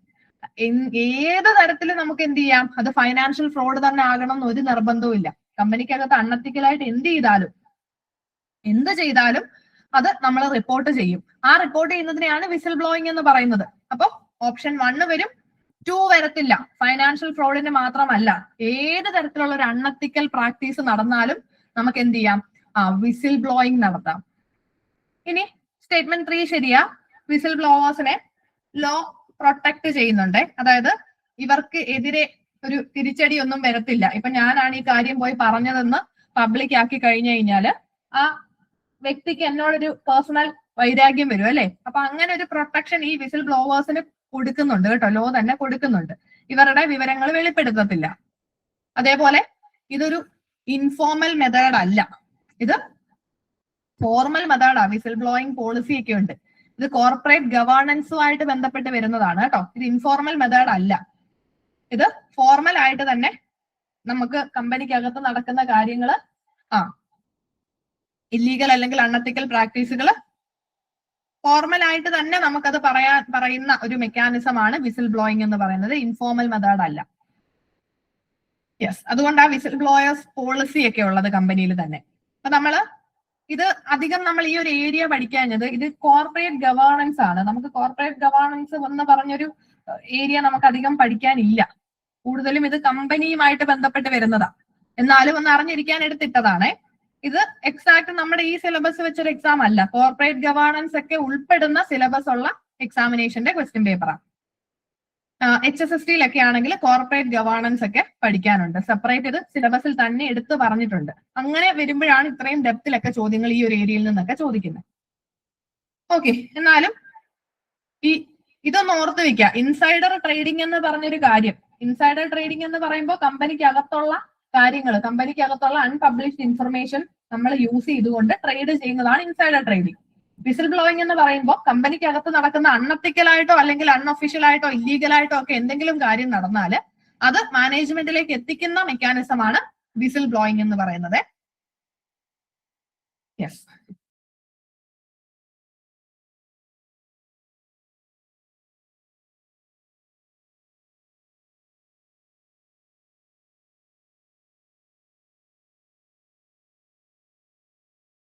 Speaker 1: ഏത് തരത്തിൽ നമുക്ക് എന്ത് ചെയ്യാം? അത് ഫൈനാൻഷ്യൽ ഫ്രോഡ് തന്നെ ആകണം എന്ന് ഒരു നിർബന്ധവും ഇല്ല. കമ്പനിക്കകത്ത് അൺഎത്തിക്കലായിട്ട് എന്ത് ചെയ്താലും അത് നമ്മൾ റിപ്പോർട്ട് ചെയ്യും. ആ റിപ്പോർട്ട് ചെയ്യുന്നതിനെയാണ് വിസിൽ ബ്ലോയിങ് എന്ന് പറയുന്നത്. അപ്പൊ ഓപ്ഷൻ 1 വരും, 2 വരത്തില്ല. ഫൈനാൻഷ്യൽ ഫ്രോഡിന് മാത്രമല്ല, ഏത് തരത്തിലുള്ള ഒരു അൺഎത്തിക്കൽ പ്രാക്ടീസ് നടന്നാലും നമുക്ക് എന്ത് ചെയ്യാം? വിസിൽ ബ്ലോയിങ് നടത്താം. ഇനി സ്റ്റേറ്റ്മെന്റ് 3 ശരിയാ. വിസിൽ ബ്ലോവേഴ്സിനെ ലോ പ്രൊട്ടക്ട് ചെയ്യുന്നുണ്ട്. അതായത് ഇവർക്ക് എതിരെ ഒരു തിരിച്ചടി ഒന്നും വരത്തില്ല. ഇപ്പൊ ഞാനാണ് ഈ കാര്യം പോയി പറഞ്ഞതെന്ന് പബ്ലിക് ആക്കി കഴിഞ്ഞു കഴിഞ്ഞാല് ആ വ്യക്തിക്ക് എന്നോടൊരു പേഴ്സണൽ വൈരാഗ്യം വരും അല്ലെ. അപ്പൊ അങ്ങനെ ഒരു പ്രൊട്ടക്ഷൻ ഈ വിസിൽ ബ്ലോവേഴ്സിന് കൊടുക്കുന്നുണ്ട് കേട്ടോ, ലോ തന്നെ കൊടുക്കുന്നുണ്ട്. ഇവരുടെ വിവരങ്ങൾ വെളിപ്പെടുത്തത്തില്ല. അതേപോലെ ഇതൊരു ഇൻഫോർമൽ മെത്തേഡ് അല്ല, ഇത് ഫോർമൽ മെത്തേഡാ. വിസിൽ ബ്ലോയിങ് പോളിസി ഒക്കെ ഉണ്ട്. ഇത് കോർപ്പറേറ്റ് ഗവേണൻസുമായിട്ട് ബന്ധപ്പെട്ട് വരുന്നതാണ് കേട്ടോ. ഇത് ഇൻഫോർമൽ മെത്തേഡ് അല്ല, ഇത് ഫോർമൽ ആയിട്ട് തന്നെ നമുക്ക് കമ്പനിക്കകത്ത് നടക്കുന്ന കാര്യങ്ങൾ ഇല്ലീഗൽ അല്ലെങ്കിൽ അൺഎത്തിക്കൽ പ്രാക്ടീസുകൾ ഫോർമൽ ആയിട്ട് തന്നെ നമുക്കത് പറയുന്ന ഒരു മെക്കാനിസം ആണ് വിസിൽ ബ്ലോയിങ് എന്ന് പറയുന്നത്, ഇൻഫോർമൽ മെത്തേഡ് അല്ല. യെസ്, അതുകൊണ്ട് ആ വിസിൽ ബ്ലോയേഴ്സ് പോളിസി ഒക്കെ ഉള്ളത് കമ്പനിയിൽ തന്നെ. അപ്പൊ നമ്മള് ഇത് അധികം നമ്മൾ ഈ ഒരു ഏരിയ പഠിക്കാഞ്ഞത്, ഇത് കോർപ്പറേറ്റ് ഗവേണൻസ് ആണ്. നമുക്ക് കോർപ്പറേറ്റ് ഗവേണൻസ് എന്ന് പറഞ്ഞൊരു ഏരിയ നമുക്ക് അധികം പഠിക്കാനില്ല. കൂടുതലും ഇത് കമ്പനിയുമായിട്ട് ബന്ധപ്പെട്ട് വരുന്നതാ. എന്നാലും ഒന്ന് അറിഞ്ഞിരിക്കാൻ എടുത്തിട്ടതാണ്. ഇത് എക്സാക്ട് നമ്മുടെ ഈ സിലബസ് വെച്ചൊരു എക്സാം അല്ല. കോർപ്പറേറ്റ് ഗവേണൻസ് ഒക്കെ ഉൾപ്പെടുന്ന സിലബസ് ഉള്ള എക്സാമിനേഷന്റെ ക്വസ്റ്റ്യൻ പേപ്പറാണ്. HSST-യിലൊക്കെ ആണെങ്കിൽ കോർപ്പറേറ്റ് ഗവേണൻസ് ഒക്കെ പഠിക്കാനുണ്ട്. സെപ്പറേറ്റ് ഇത് സിലബസിൽ തന്നെ എടുത്തു പറഞ്ഞിട്ടുണ്ട്. അങ്ങനെ വരുമ്പോഴാണ് ഇത്രയും ഡെപ്തിലൊക്കെ ചോദ്യങ്ങൾ ഈ ഒരു ഏരിയയിൽ നിന്നൊക്കെ ചോദിക്കുന്നത്. ഓക്കെ, എന്നാലും ഇതൊന്ന് ഓർത്ത് വെക്കുക. ഇൻസൈഡർ ട്രേഡിംഗ് എന്ന് പറഞ്ഞൊരു കാര്യം, ഇൻസൈഡർ ട്രേഡിംഗ് എന്ന് പറയുമ്പോൾ കമ്പനിക്കകത്തുള്ള കാര്യങ്ങൾ, കമ്പനിക്കകത്തുള്ള അൺപബ്ലിഷ്ഡ് ഇൻഫർമേഷൻ നമ്മൾ യൂസ് ചെയ്തുകൊണ്ട് ട്രേഡ് ചെയ്യുന്നതാണ് ഇൻസൈഡർ ട്രേഡിംഗ്. വിസിൽ ബ്ലോയിങ് എന്ന് പറയുമ്പോൾ കമ്പനിക്കകത്ത് നടക്കുന്ന അൺഎത്തിക്കൽ ആയിട്ടോ അല്ലെങ്കിൽ അൺഒഫീഷ്യൽ ആയിട്ടോ ഇല്ലീഗൽ ആയിട്ടോ ഒക്കെ എന്തെങ്കിലും കാര്യം നടന്നാൽ അത് മാനേജ്മെന്റിലേക്ക് എത്തിക്കുന്ന മെക്കാനിസമാണ് വിസിൽ ബ്ലോയിങ് എന്ന് പറയുന്നത്. യെസ്.